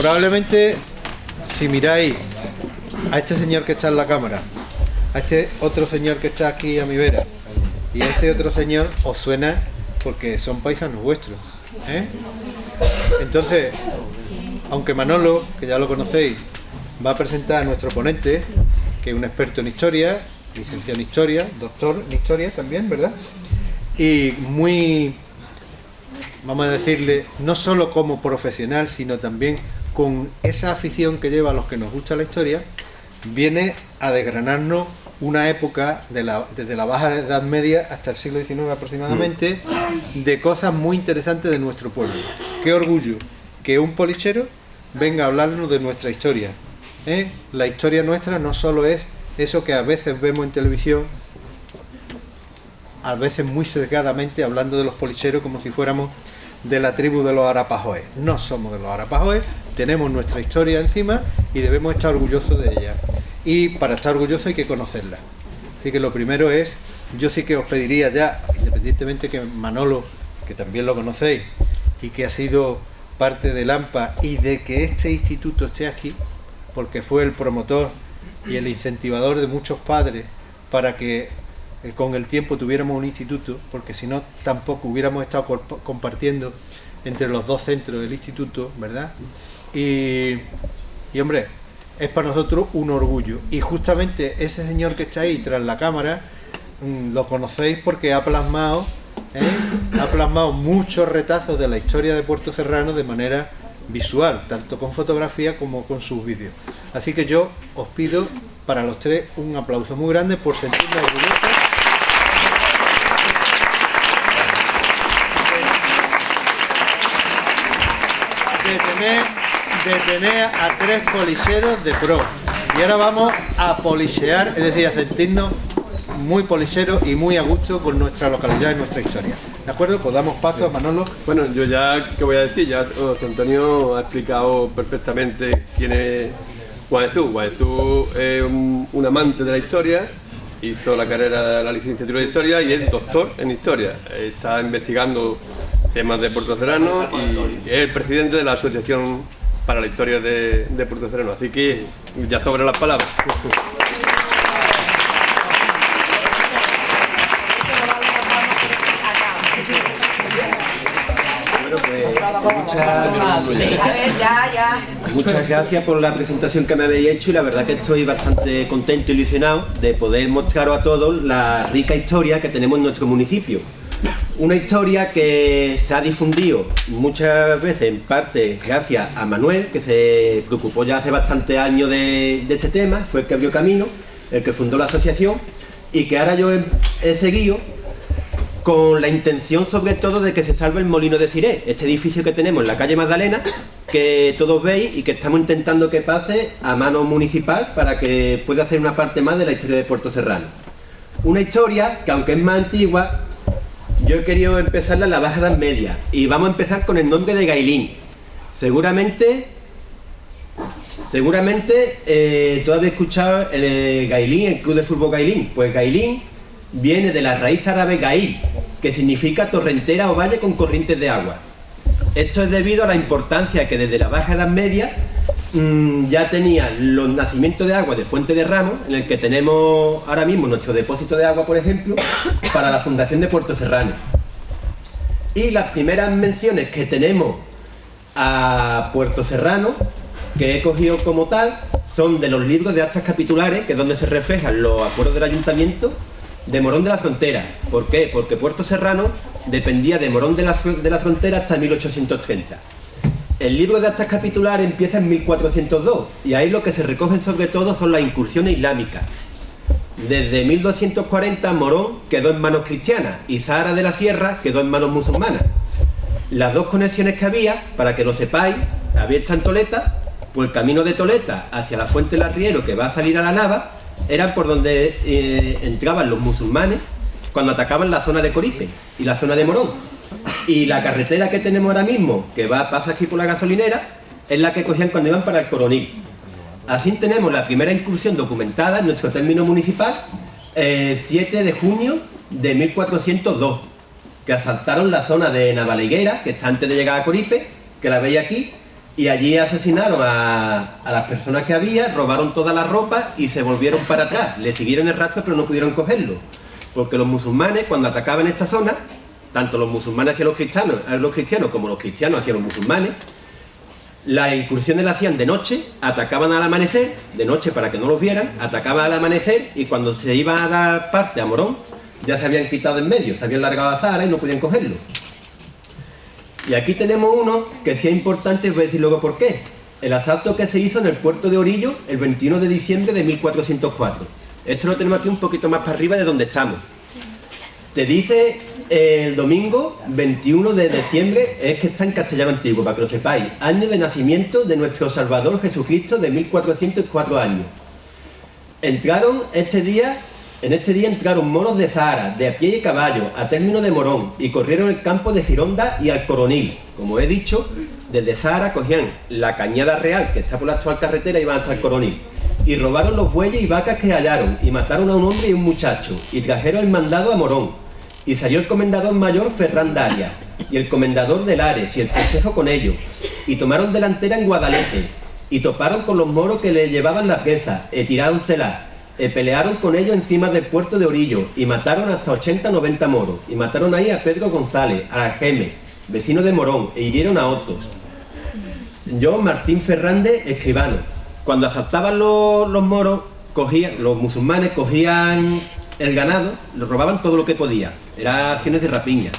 Probablemente, si miráis a este señor que está en la cámara, a este otro señor que está aquí a mi vera y a este otro señor, os suena porque son paisanos vuestros, ¿eh? Entonces, aunque Manolo, que ya lo conocéis, va a presentar a nuestro ponente, que es un experto en historia, licenciado en historia, doctor en historia también, ¿verdad? Y muy, vamos a decirle, no solo como profesional, sino también con esa afición que lleva a los que nos gusta la historia, viene a desgranarnos una época desde la Baja Edad Media hasta el siglo XIX aproximadamente, de cosas muy interesantes de nuestro pueblo. Qué orgullo que un polichero venga a hablarnos de nuestra historia, ¿eh? La historia nuestra no solo es eso que a veces vemos en televisión, a veces muy sesgadamente, hablando de los policheros como si fuéramos de la tribu de los arapahoes. No somos de los arapahoes, tenemos nuestra historia encima y debemos estar orgullosos de ella. Y para estar orgullosos hay que conocerla. Así que lo primero es, yo sí que os pediría ya, independientemente que Manolo, que también lo conocéis, y que ha sido parte del AMPA y de que este instituto esté aquí, porque fue el promotor y el incentivador de muchos padres para que con el tiempo tuviéramos un instituto, porque si no tampoco hubiéramos estado compartiendo entre los dos centros del instituto, ¿verdad? Y hombre, es para nosotros un orgullo. Y justamente ese señor que está ahí tras la cámara, lo conocéis porque ha plasmado muchos retazos de la historia de Puerto Serrano de manera visual, tanto con fotografía como con sus vídeos. Así que yo os pido para los tres un aplauso muy grande por sentirme orgullosos de tener a tres policheros de pro. Y ahora vamos a polichear, es decir, a sentirnos muy policheros y muy a gusto con nuestra localidad y nuestra historia. ¿De acuerdo? Pues damos paso a Manolo. Bueno, yo ya, ¿qué voy a decir? Ya José Antonio ha explicado perfectamente quién es Juan Jesús. Juan Jesús es un amante de la historia, hizo la carrera de la licenciatura de historia y es doctor en historia. Está investigando temas de Puerto Serrano y es el presidente de la Asociación para la Historia de Puerto Serrano. Así que ya sobre las palabras. Muchas gracias por la presentación que me habéis hecho y la verdad que estoy bastante contento y ilusionado de poder mostraros a todos la rica historia que tenemos en nuestro municipio. Una historia que se ha difundido muchas veces en parte gracias a Manuel, que se preocupó ya hace bastantes años de este tema, fue el que abrió camino, el que fundó la asociación y que ahora yo he seguido con la intención sobre todo de que se salve el Molino de Ciré, este edificio que tenemos en la calle Magdalena, que todos veis y que estamos intentando que pase a mano municipal para que pueda ser una parte más de la historia de Puerto Serrano. Una historia que aunque es más antigua, yo he querido empezarla en la Baja Edad Media y vamos a empezar con el nombre de Gailín. Seguramente tú habéis escuchado el Gailín, el Club de Fútbol Gailín. Pues Gailín viene de la raíz árabe Gail, que significa torrentera o valle con corrientes de agua. Esto es debido a la importancia que desde la Baja Edad Media ya tenían los nacimientos de agua de Fuente de Ramos, en el que tenemos ahora mismo nuestro depósito de agua, por ejemplo, para la fundación de Puerto Serrano. Y las primeras menciones que tenemos a Puerto Serrano, que he cogido como tal, son de los libros de actas capitulares, que es donde se reflejan los acuerdos del ayuntamiento de Morón de la Frontera. ¿Por qué? Porque Puerto Serrano dependía de Morón de la Frontera hasta 1830. El libro de actas capitulares empieza en 1402 y ahí lo que se recogen sobre todo son las incursiones islámicas. Desde 1240 Morón quedó en manos cristianas y Zahara de la Sierra quedó en manos musulmanas. Las dos conexiones que había, para que lo sepáis, había esta en Toleta, pues el camino de Toleta hacia la Fuente del Arriero, que va a salir a la Nava, eran por donde entraban los musulmanes cuando atacaban la zona de Coripe y la zona de Morón. Y la carretera que tenemos ahora mismo, que pasa aquí por la gasolinera, es la que cogían cuando iban para el Coronil. Así tenemos la primera incursión documentada en nuestro término municipal el 7 de junio de 1402, que asaltaron la zona de Navalhiguera, que está antes de llegar a Coripe, que la veis aquí, Y allí asesinaron a las personas que había, robaron toda la ropa y se volvieron para atrás. Le siguieron el rastro pero no pudieron cogerlo. Porque los musulmanes, cuando atacaban esta zona, tanto los musulmanes hacia los cristianos como los cristianos hacia los musulmanes, las incursiones las hacían de noche, atacaban al amanecer, de noche para que no los vieran, atacaban al amanecer y cuando se iban a dar parte a Morón, ya se habían quitado en medio, se habían largado a Zahara y no podían cogerlo. Y aquí tenemos uno que sí es importante, os voy a decir luego por qué. El asalto que se hizo en el puerto de Orillo el 21 de diciembre de 1404. Esto lo tenemos aquí un poquito más para arriba de donde estamos. Te dice el domingo 21 de diciembre, es que está en castellano antiguo, para que lo sepáis. Año de nacimiento de nuestro Salvador Jesucristo de 1404 años. Entraron en este día entraron moros de Zahara, de a pie y caballo, a término de Morón, y corrieron el campo de Gironda y al Coronil. Como he dicho, desde Zahara cogían la Cañada Real, que está por la actual carretera, y iban hasta el Coronil. Y robaron los bueyes y vacas que hallaron, y mataron a un hombre y un muchacho, y trajeron el mandado a Morón. Y salió el comendador mayor Ferrán Darias, y el comendador de Lares, y el consejo con ellos, y tomaron delantera en Guadalete, y toparon con los moros que le llevaban las piezas, y tiráronsela. Pelearon con ellos encima del puerto de Orillo y mataron hasta 80-90 moros. Y mataron ahí a Pedro González, a Geme, vecino de Morón, e hirieron a otros. Yo, Martín Fernández, escribano. Cuando asaltaban los moros, los musulmanes cogían el ganado, lo robaban todo lo que podía. Eran acciones de rapiña.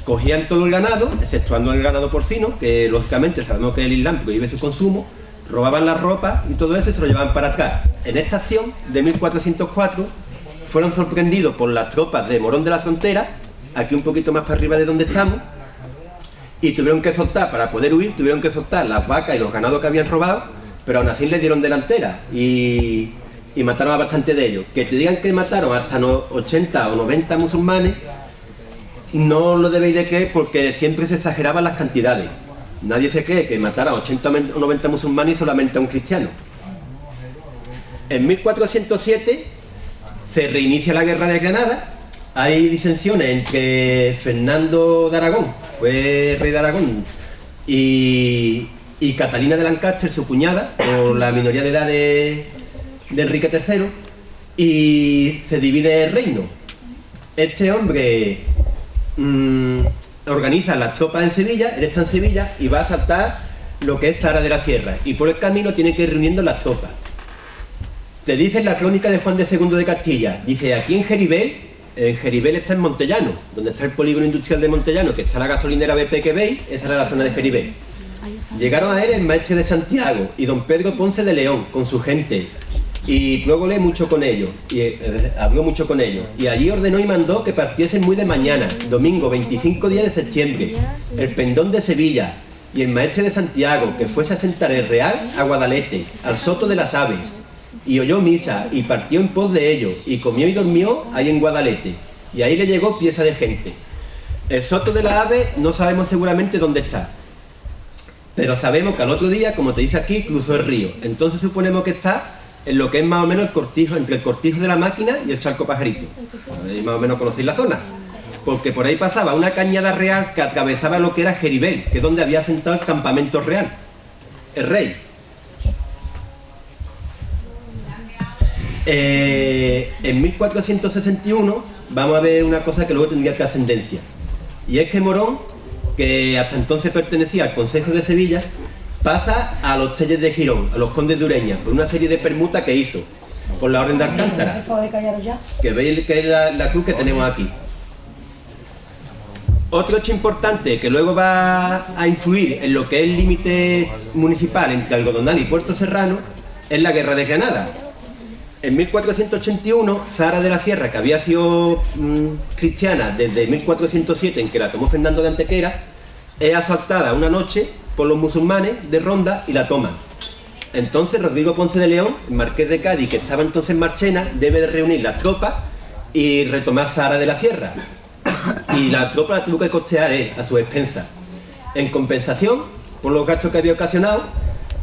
Cogían todo el ganado, exceptuando el ganado porcino, que lógicamente sabemos que el Islam prohíbe su consumo. Robaban la ropa y todo eso y se lo llevaban para atrás. En esta acción de 1404 fueron sorprendidos por las tropas de Morón de la Frontera, aquí un poquito más para arriba de donde estamos, y tuvieron que soltar, para poder huir, tuvieron que soltar las vacas y los ganados que habían robado, pero aún así les dieron delantera y mataron a bastante de ellos. Que te digan que mataron hasta 80 o 90 musulmanes, no lo debéis de creer porque siempre se exageraban las cantidades. Nadie se cree que matara a 80 o 90 musulmanes y solamente a un cristiano. En 1407 se reinicia la guerra de Granada. Hay disensiones entre Fernando de Aragón, fue rey de Aragón, y Catalina de Lancaster, su cuñada, por la minoría de edad de Enrique III, y se divide el reino. Este hombre organiza las tropas en Sevilla, él está en Sevilla y va a asaltar lo que es Zahara de la Sierra, y por el camino tiene que ir reuniendo las tropas. Te dice en la crónica de Juan de II de Castilla, dice, aquí en Jeribel está en Montellano, donde está el polígono industrial de Montellano, que está la gasolinera BP que veis, esa era la zona de Jeribel. Llegaron a él el maestre de Santiago y don Pedro Ponce de León con su gente, y luego habló mucho con ellos, y allí ordenó y mandó que partiesen muy de mañana, domingo 25 día de septiembre, el pendón de Sevilla, y el maestre de Santiago, que fuese a sentar el real a Guadalete, al soto de las aves, y oyó misa, y partió en pos de ellos, y comió y durmió ahí en Guadalete, y ahí le llegó pieza de gente. El soto de las aves no sabemos seguramente dónde está, pero sabemos que al otro día, como te dice aquí, cruzó el río, entonces suponemos que está en lo que es más o menos el cortijo, entre el cortijo de la Máquina y el Charco Pajarito. Ahí más o menos conocéis la zona, porque por ahí pasaba una cañada real que atravesaba lo que era Jeribel, que es donde había asentado el campamento real, el rey. En 1461 vamos a ver una cosa que luego tendría trascendencia, y es que Morón, que hasta entonces pertenecía al Consejo de Sevilla, pasa a los Telles de Girón, a los condes de Ureña, por una serie de permutas que hizo, por la orden de Alcántara, que veis que es la cruz que tenemos aquí. Otro hecho importante que luego va a influir en lo que es el límite municipal entre Algodonal y Puerto Serrano es la Guerra de Granada. En 1481, Zahara de la Sierra, que había sido cristiana desde 1407, en que la tomó Fernando de Antequera, es asaltada una noche por los musulmanes de Ronda y la toman. Entonces Rodrigo Ponce de León, marqués de Cádiz, que estaba entonces en Marchena, debe de reunir las tropas y retomar Zahara de la Sierra. Y la tropa la tuvo que costear él, a su expensa. En compensación por los gastos que había ocasionado,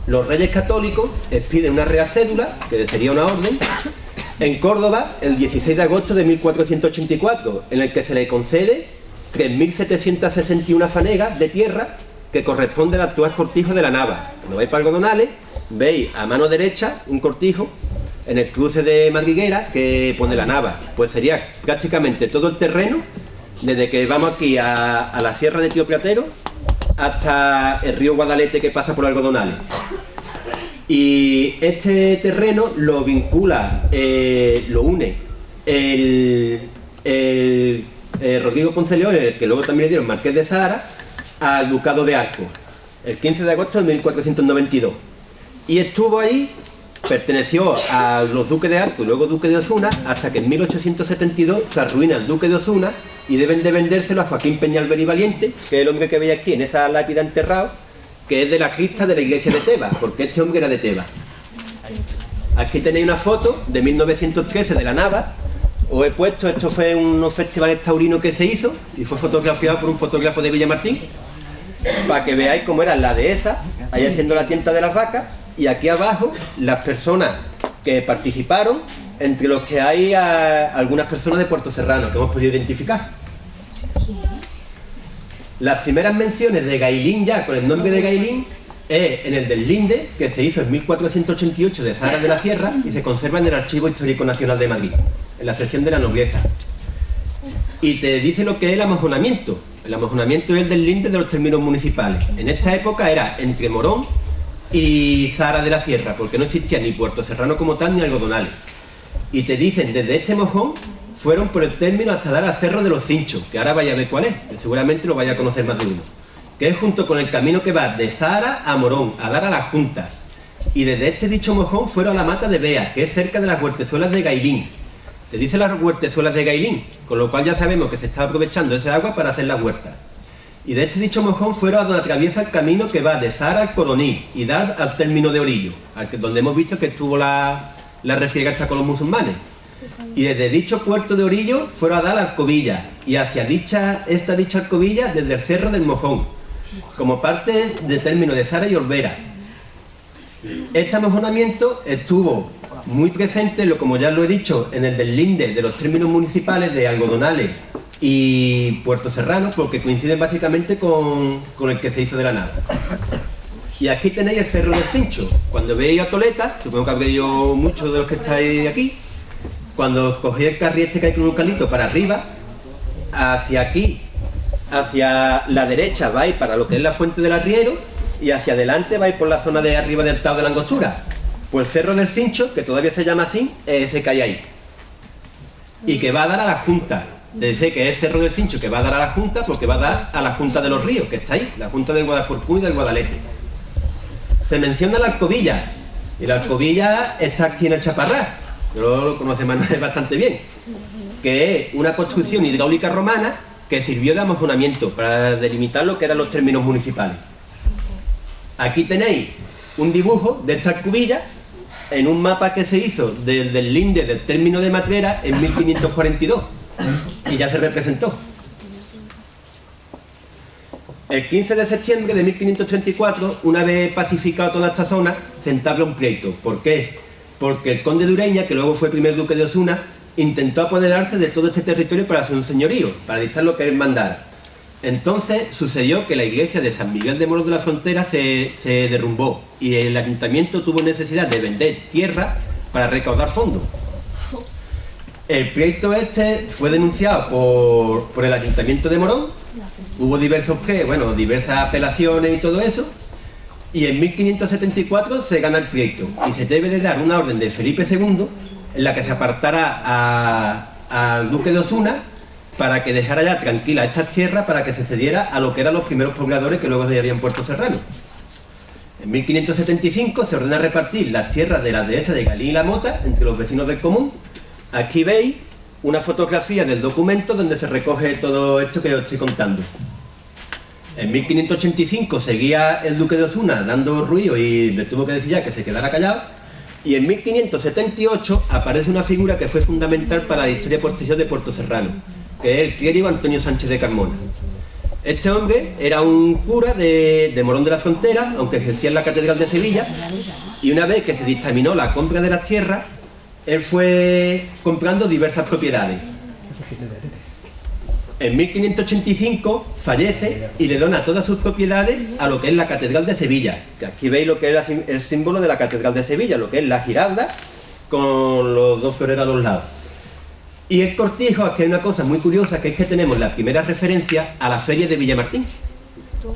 los reyes católicos expiden una real cédula, que sería una orden, en Córdoba el 16 de agosto de 1484, en el que se le concede 3.761 fanegas de tierra que corresponde al actual cortijo de la Nava. Cuando vais para Algodonales, veis a mano derecha un cortijo en el cruce de Madriguera que pone la Nava. Pues sería prácticamente todo el terreno, desde que vamos aquí a la Sierra de Tío Platero hasta el río Guadalete que pasa por Algodonales. Y este terreno lo vincula, lo une el Rodrigo Ponce León, el que luego también le dieron Marqués de Sahara, al Ducado de Arcos, el 15 de agosto de 1492. Y estuvo ahí, perteneció a los duques de Arcos y luego duque de Osuna, hasta que en 1872 se arruina el duque de Osuna y deben de vendérselo a Joaquín Peñalver y Valiente, que es el hombre que veis aquí en esa lápida enterrado, que es de la cripta de la iglesia de Tebas, porque este hombre era de Tebas. Aquí tenéis una foto de 1913 de la Nava. Os he puesto, esto fue unos festivales taurinos que se hizo y fue fotografiado por un fotógrafo de Villamartín, para que veáis cómo era la dehesa, ahí haciendo la tienta de las vacas, y aquí abajo las personas que participaron, entre los que hay algunas personas de Puerto Serrano que hemos podido identificar. Las primeras menciones de Gailín ya con el nombre de Gailín es en el del Linde, que se hizo en 1488 de Sahara de la Sierra y se conserva en el Archivo Histórico Nacional de Madrid, en la sección de la nobleza. Y te dice lo que es el amojonamiento. El amojonamiento es el del Linde de los términos municipales. En esta época era entre Morón y Sahara de la Sierra, porque no existía ni Puerto Serrano como tal ni Algodonales. Y te dicen, desde este mojón fueron por el término hasta dar al Cerro de los Cinchos, que ahora vaya a ver cuál es, que seguramente lo vaya a conocer más de uno, que es junto con el camino que va de Sahara a Morón, a dar a las Juntas. Y desde este dicho mojón fueron a la Mata de Bea, que es cerca de las huertezuelas de Gailín. Se dice las huertezuelas de Gailín, con lo cual ya sabemos que se está aprovechando ese agua para hacer las huertas. Y de este dicho mojón fueron a donde atraviesa el camino que va de Sahara al Coroní y dar al término de Orillo, donde hemos visto que estuvo la refriega esta con los musulmanes. Y desde dicho puerto de Orillo fueron a dar a Alcobilla y hacia esta dicha Alcobilla desde el Cerro del Mojón, como parte del término de Zara y Olvera. Este amojonamiento estuvo muy presente, como ya lo he dicho, en el deslinde de los términos municipales de Algodonales y Puerto Serrano, porque coinciden básicamente con el que se hizo de la Nava. Y aquí tenéis el Cerro del Cincho. Cuando veis a Toleta, supongo que habréis yo muchos de los que estáis aquí, cuando cogéis el carril este que hay con un calito para arriba, hacia aquí, hacia la derecha vais para lo que es la Fuente del Arriero y hacia adelante vais por la zona de arriba del Tao de la Angostura. Pues el Cerro del Cincho, que todavía se llama así, es ese que hay ahí. Y que va a dar a la Junta. Dice que es el Cerro del Cincho que va a dar a la Junta porque va a dar a la Junta de los Ríos, que está ahí, la Junta del Guadalporcún y del Guadalete. Se menciona la Alcobilla, y la Alcobilla está aquí en el Chaparrás, yo lo conoce Manuel bastante bien, que es una construcción hidráulica romana que sirvió de amojonamiento para delimitar lo que eran los términos municipales. Aquí tenéis un dibujo de esta Alcobilla en un mapa que se hizo del linde del término de Matrera en 1542 y ya se representó. El 15 de septiembre de 1534, una vez pacificado toda esta zona, se entabla un pleito. ¿Por qué? Porque el conde de Ureña, que luego fue primer duque de Osuna, intentó apoderarse de todo este territorio para hacer un señorío, para dictar lo que él mandara. Entonces sucedió que la iglesia de San Miguel de Moros de la Frontera se derrumbó y el ayuntamiento tuvo necesidad de vender tierra para recaudar fondos. El pleito este fue denunciado por el ayuntamiento de Morón, hubo diversas apelaciones y todo eso, y en 1574 se gana el pleito y se debe de dar una orden de Felipe II en la que se apartara al duque de Osuna para que dejara ya tranquila estas tierras para que se cediera a lo que eran los primeros pobladores que luego se harían Puerto Serrano. En 1575 se ordena repartir las tierras de la dehesa de Galí y La Mota entre los vecinos del común. Aquí veis una fotografía del documento donde se recoge todo esto que os estoy contando. En 1585 seguía el duque de Osuna dando ruido y le tuvo que decir ya que se quedara callado. Y en 1578 aparece una figura que fue fundamental para la historia posterior de Puerto Serrano, que es el clérigo Antonio Sánchez de Carmona. Este hombre era un cura de Morón de la Frontera, aunque ejercía en la Catedral de Sevilla, y una vez que se dictaminó la compra de las tierras, él fue comprando diversas propiedades. En 1585 fallece y le dona todas sus propiedades a lo que es la Catedral de Sevilla, que aquí veis lo que es el símbolo de la Catedral de Sevilla, lo que es la giralda con los dos floreros a los lados. Y el cortijo, aquí hay una cosa muy curiosa, que es que tenemos la primera referencia a la feria de Villamartín,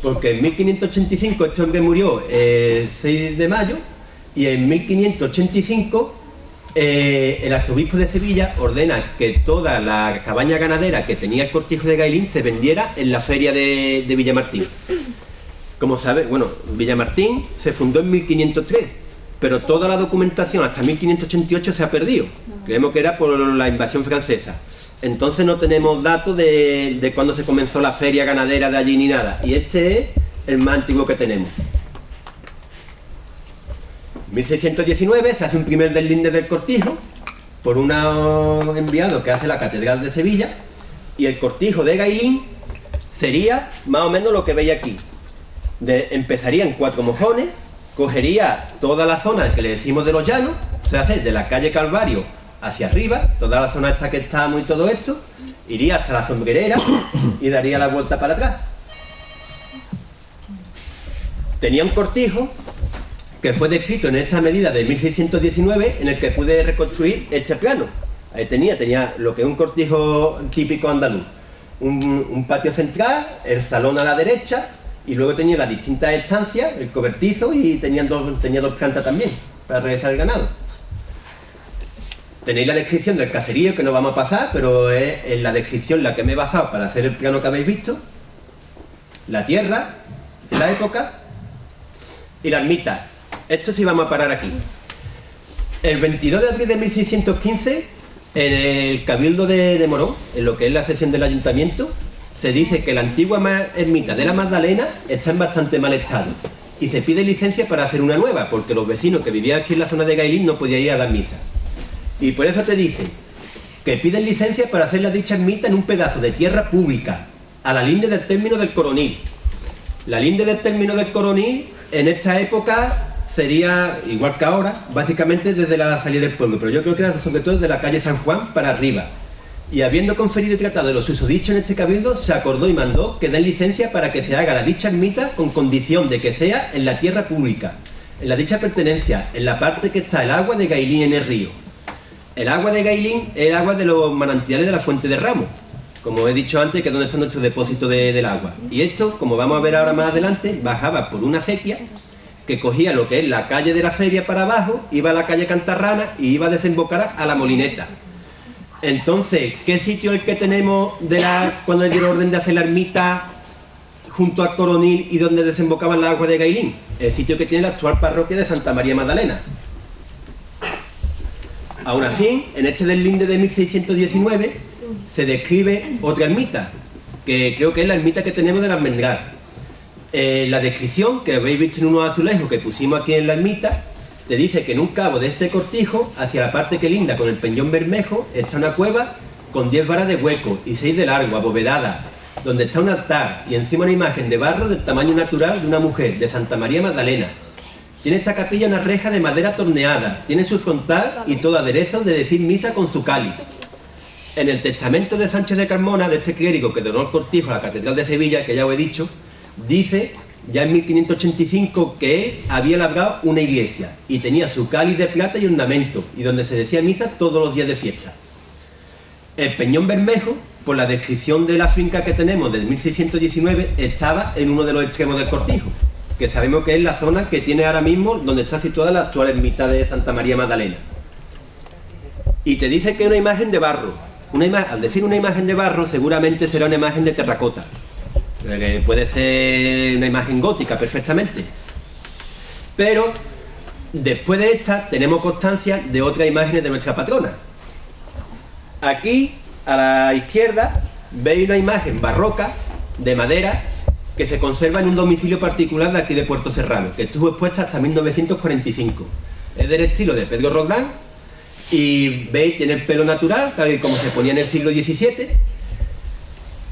porque en 1585 este hombre murió el 6 de mayo y en 1585 el arzobispo de Sevilla ordena que toda la cabaña ganadera que tenía el cortijo de Gailín se vendiera en la feria de Villamartín. Como sabes, bueno, Villamartín se fundó en 1503, pero toda la documentación hasta 1588 se ha perdido. Creemos que era por la invasión francesa. Entonces no tenemos datos de cuándo se comenzó la feria ganadera de allí ni nada. Y este es el más antiguo que tenemos. En 1619 se hace un primer deslinde del cortijo por un enviado que hace la Catedral de Sevilla, y el cortijo de Gailín sería más o menos lo que veis aquí. Empezaría en 4 mojones, cogería toda la zona que le decimos de los llanos, o sea, de la calle Calvario hacia arriba, toda la zona esta que estamos y todo esto, iría hasta la sombrerera y daría la vuelta para atrás. Tenía un cortijo que fue descrito en esta medida de 1619, en el que pude reconstruir este plano. Ahí tenía lo que es un cortijo típico andaluz. Un patio central, el salón a la derecha, y luego tenía las distintas estancias, el cobertizo, y tenía dos plantas también, para regresar el ganado. Tenéis la descripción del caserío, que no vamos a pasar, pero es en la descripción la que me he basado para hacer el plano que habéis visto. La tierra, la época y la ermita. Esto sí vamos a parar aquí. El 22 de abril de 1615, en el Cabildo de Morón, en lo que es la sesión del ayuntamiento, se dice que la antigua ermita de la Magdalena está en bastante mal estado y se pide licencia para hacer una nueva, porque los vecinos que vivían aquí en la zona de Gailín no podían ir a dar misa. Y por eso te dicen que piden licencia para hacer la dicha ermita en un pedazo de tierra pública, a la linde del término del Coronil. La linde del término del Coronil, en esta época, sería, igual que ahora, básicamente desde la salida del pueblo, pero yo creo que era sobre todo desde la calle San Juan para arriba. Y habiendo conferido y tratado de los susodichos en este cabildo, se acordó y mandó que den licencia para que se haga la dicha ermita con condición de que sea en la tierra pública, en la dicha pertenencia, en la parte que está el agua de Gailín en el río. El agua de Gailín es el agua de los manantiales de la Fuente de Ramos, como he dicho antes, que es donde está nuestro depósito del agua. Y esto, como vamos a ver ahora más adelante, bajaba por una acequia que cogía lo que es la calle de la feria para abajo, iba a la calle Cantarrana y iba a desembocar a la Molineta. Entonces, ¿qué sitio es el que tenemos cuando le dieron orden de hacer la ermita junto al Coronil y donde desembocaban las aguas de Gailín? El sitio que tiene la actual parroquia de Santa María Magdalena. Aún así, en este deslinde de 1619 se describe otra ermita, que creo que es la ermita que tenemos de la Almendral. La descripción que habéis visto en unos azulejos que pusimos aquí en la ermita, te dice que en un cabo de este cortijo, hacia la parte que linda con el Peñón Bermejo, está una cueva con 10 varas de hueco y 6 de largo, abovedada, donde está un altar y encima una imagen de barro del tamaño natural de una mujer, de Santa María Magdalena. Tiene esta capilla una reja de madera torneada, tiene su frontal y todo aderezo de decir misa con su cáliz. En el testamento de Sánchez de Carmona, de este clérigo que donó el cortijo a la Catedral de Sevilla, que ya os he dicho, dice ya en 1585 que él había labrado una iglesia y tenía su cáliz de plata y ornamento, y donde se decía misa todos los días de fiesta. El Peñón Bermejo, por la descripción de la finca que tenemos desde 1619, estaba en uno de los extremos del cortijo, que sabemos que es la zona que tiene ahora mismo donde está situada la actual ermita de Santa María Magdalena. Y te dice que es una imagen de barro. Al decir una imagen de barro, seguramente será una imagen de terracota. Puede ser una imagen gótica perfectamente. Pero después de esta tenemos constancia de otras imágenes de nuestra patrona. Aquí a la izquierda veis una imagen barroca de madera que se conserva en un domicilio particular de aquí de Puerto Serrano, que estuvo expuesta hasta 1945. Es del estilo de Pedro Roldán y veis, tiene el pelo natural, tal y como se ponía en el siglo XVII.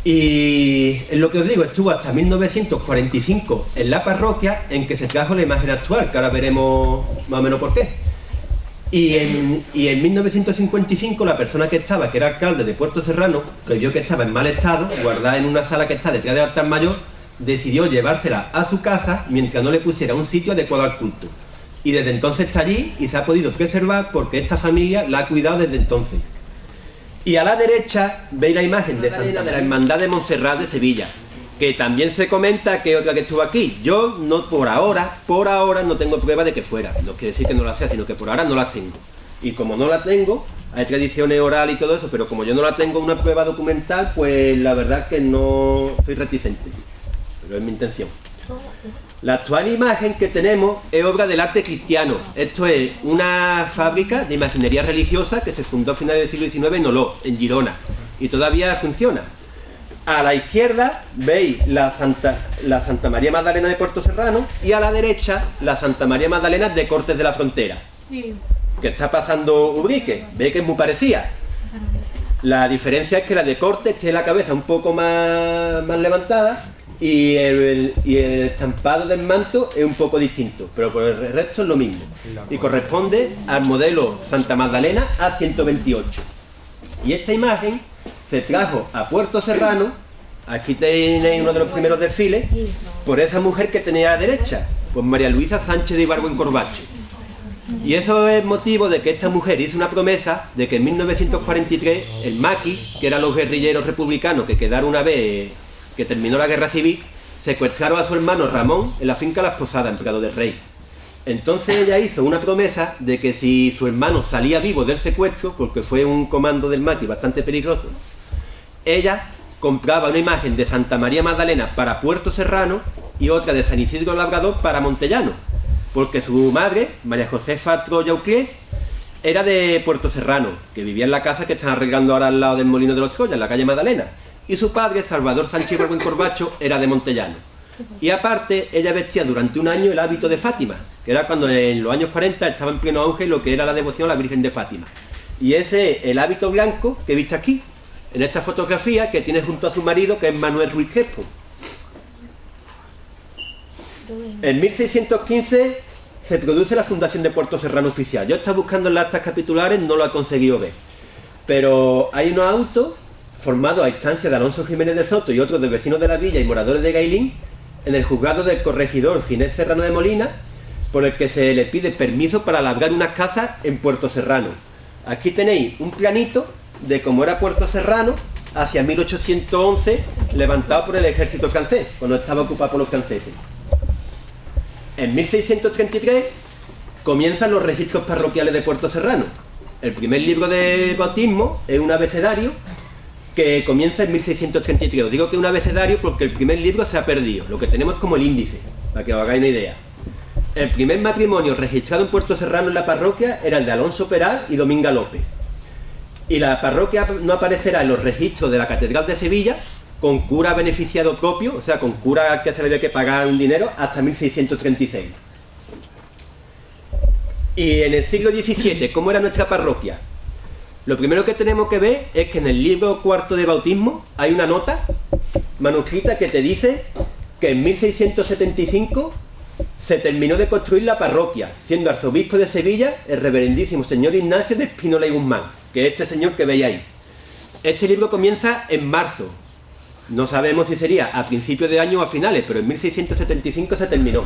Y es lo que os digo, estuvo hasta 1945 en la parroquia, en que se trajo la imagen actual, que ahora veremos más o menos por qué. Y en 1955 la persona que estaba, que era alcalde de Puerto Serrano, que vio que estaba en mal estado, guardada en una sala que está detrás del altar mayor, decidió llevársela a su casa mientras no le pusiera un sitio adecuado al culto. Y desde entonces está allí y se ha podido preservar porque esta familia la ha cuidado desde entonces. Y a la derecha veis la imagen de Santa de la Hermandad de Montserrat de Sevilla, que también se comenta que otra que estuvo aquí. Yo no, por ahora no tengo prueba de que fuera. No quiere decir que no la sea, sino que por ahora no la tengo. Y como no la tengo, hay tradiciones orales y todo eso, pero como yo no la tengo una prueba documental, pues la verdad que no soy reticente. Pero es mi intención. La actual imagen que tenemos es obra del arte cristiano. Esto es una fábrica de imaginería religiosa que se fundó a finales del siglo XIX en Olot, en Girona, y todavía funciona. A la izquierda veis la Santa María Magdalena de Puerto Serrano y a la derecha la Santa María Magdalena de Cortes de la Frontera, que está pasando Ubrique. Veis que es muy parecida. La diferencia es que la de Cortes tiene la cabeza un poco más levantada y el estampado del manto es un poco distinto, pero por el resto es lo mismo y corresponde al modelo Santa Magdalena A128. Y esta imagen se trajo a Puerto Serrano, aquí tenéis uno de los primeros desfiles, por esa mujer que tenía a la derecha, pues María Luisa Sánchez de Ibargüen-Corbacho. Y eso es motivo de que esta mujer hizo una promesa de que en 1943 el Maqui, que eran los guerrilleros republicanos que quedaron una vez que terminó la guerra civil, secuestraron a su hermano Ramón en la finca Las Posadas, en Prado del Rey. Entonces ella hizo una promesa de que si su hermano salía vivo del secuestro, porque fue un comando del Maqui bastante peligroso, ella compraba una imagen de Santa María Magdalena para Puerto Serrano y otra de San Isidro Labrador para Montellano, porque su madre, María Josefa Troya Uclés, era de Puerto Serrano, que vivía en la casa que están arreglando ahora al lado del Molino de los Troyas, en la calle Magdalena, y su padre, Salvador Sánchez Ibargüen-Corbacho, era de Montellano. Y aparte, ella vestía durante un año el hábito de Fátima, que era cuando en los años 40 estaba en pleno auge lo que era la devoción a la Virgen de Fátima. Y ese es el hábito blanco que viste aquí, en esta fotografía que tiene junto a su marido, que es Manuel Ruiz Crespo. En 1615 se produce la fundación de Puerto Serrano oficial. Yo estaba buscando en las actas capitulares, no lo he conseguido ver. Pero hay unos autos formados a instancia de Alonso Jiménez de Soto y otros de vecinos de la villa y moradores de Gailín, en el juzgado del corregidor Ginés Serrano de Molina, por el que se le pide permiso para labrar unas casas en Puerto Serrano. Aquí tenéis un planito de cómo era Puerto Serrano hacia 1811, levantado por el ejército francés, cuando estaba ocupado por los franceses. En 1633 comienzan los registros parroquiales de Puerto Serrano. El primer libro de bautismo es un abecedario que comienza en 1633. Os digo que es un abecedario porque el primer libro se ha perdido. Lo que tenemos es como el índice, para que os hagáis una idea. El primer matrimonio registrado en Puerto Serrano en la parroquia era el de Alonso Peral y Dominga López. Y la parroquia no aparecerá en los registros de la Catedral de Sevilla con cura beneficiado propio, o sea, con cura al que se le había que pagar un dinero, hasta 1636. Y en el siglo XVII, ¿cómo era nuestra parroquia? Lo primero que tenemos que ver es que en el libro cuarto de bautismo hay una nota manuscrita que te dice que en 1675 se terminó de construir la parroquia, siendo arzobispo de Sevilla el reverendísimo señor Ignacio de Espínola y Guzmán, que es este señor que veis ahí. Este libro comienza en marzo. No sabemos si sería a principios de año o a finales, pero en 1675 se terminó.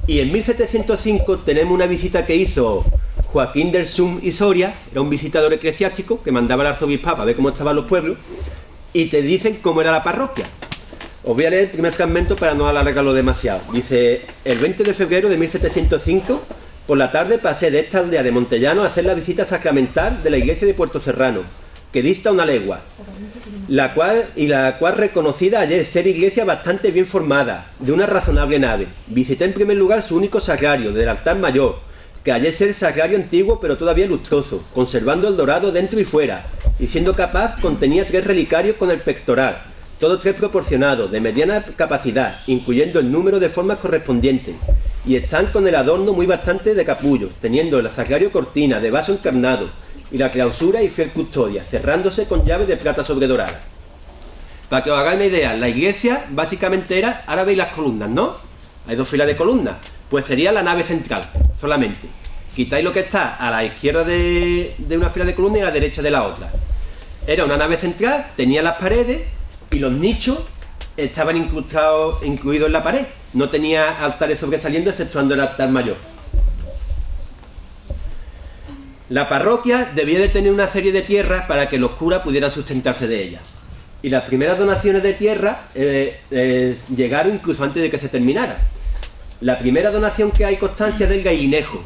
Y en 1705 tenemos una visita que hizo Joaquín del Sum y Soria, era un visitador eclesiástico que mandaba al arzobispado a ver cómo estaban los pueblos, y te dicen cómo era la parroquia. Os voy a leer el primer fragmento para no alargarlo demasiado. Dice: el 20 de febrero de 1705, por la tarde pasé de esta aldea de Montellano a hacer la visita sacramental de la iglesia de Puerto Serrano, que dista una legua, la cual reconocida ayer ser iglesia bastante bien formada, de una razonable nave. Visité en primer lugar su único sagrario, del altar mayor, que ayer ser sagrario antiguo pero todavía lustroso, conservando el dorado dentro y fuera, y siendo capaz contenía 3 relicarios con el pectoral, todos 3 proporcionados, de mediana capacidad, incluyendo el número de formas correspondientes, y están con el adorno muy bastante de capullos, teniendo el sagrario cortina de vaso encarnado, y la clausura y fiel custodia, cerrándose con llave de plata sobredorada. Para que os hagáis una idea, la iglesia básicamente era, ahora veis las columnas, ¿no? Hay 2 filas de columnas, pues sería la nave central, solamente. quitáis lo que está a la izquierda de una fila de columnas y a la derecha de la otra. Era una nave central, tenía las paredes y los nichos estaban incluidos en la pared. No tenía altares sobresaliendo, exceptuando el altar mayor. La parroquia debía de tener una serie de tierras para que los curas pudieran sustentarse de ellas. Y las primeras donaciones de tierra llegaron incluso antes de que se terminara. La primera donación que hay constancia es del Gailinejo,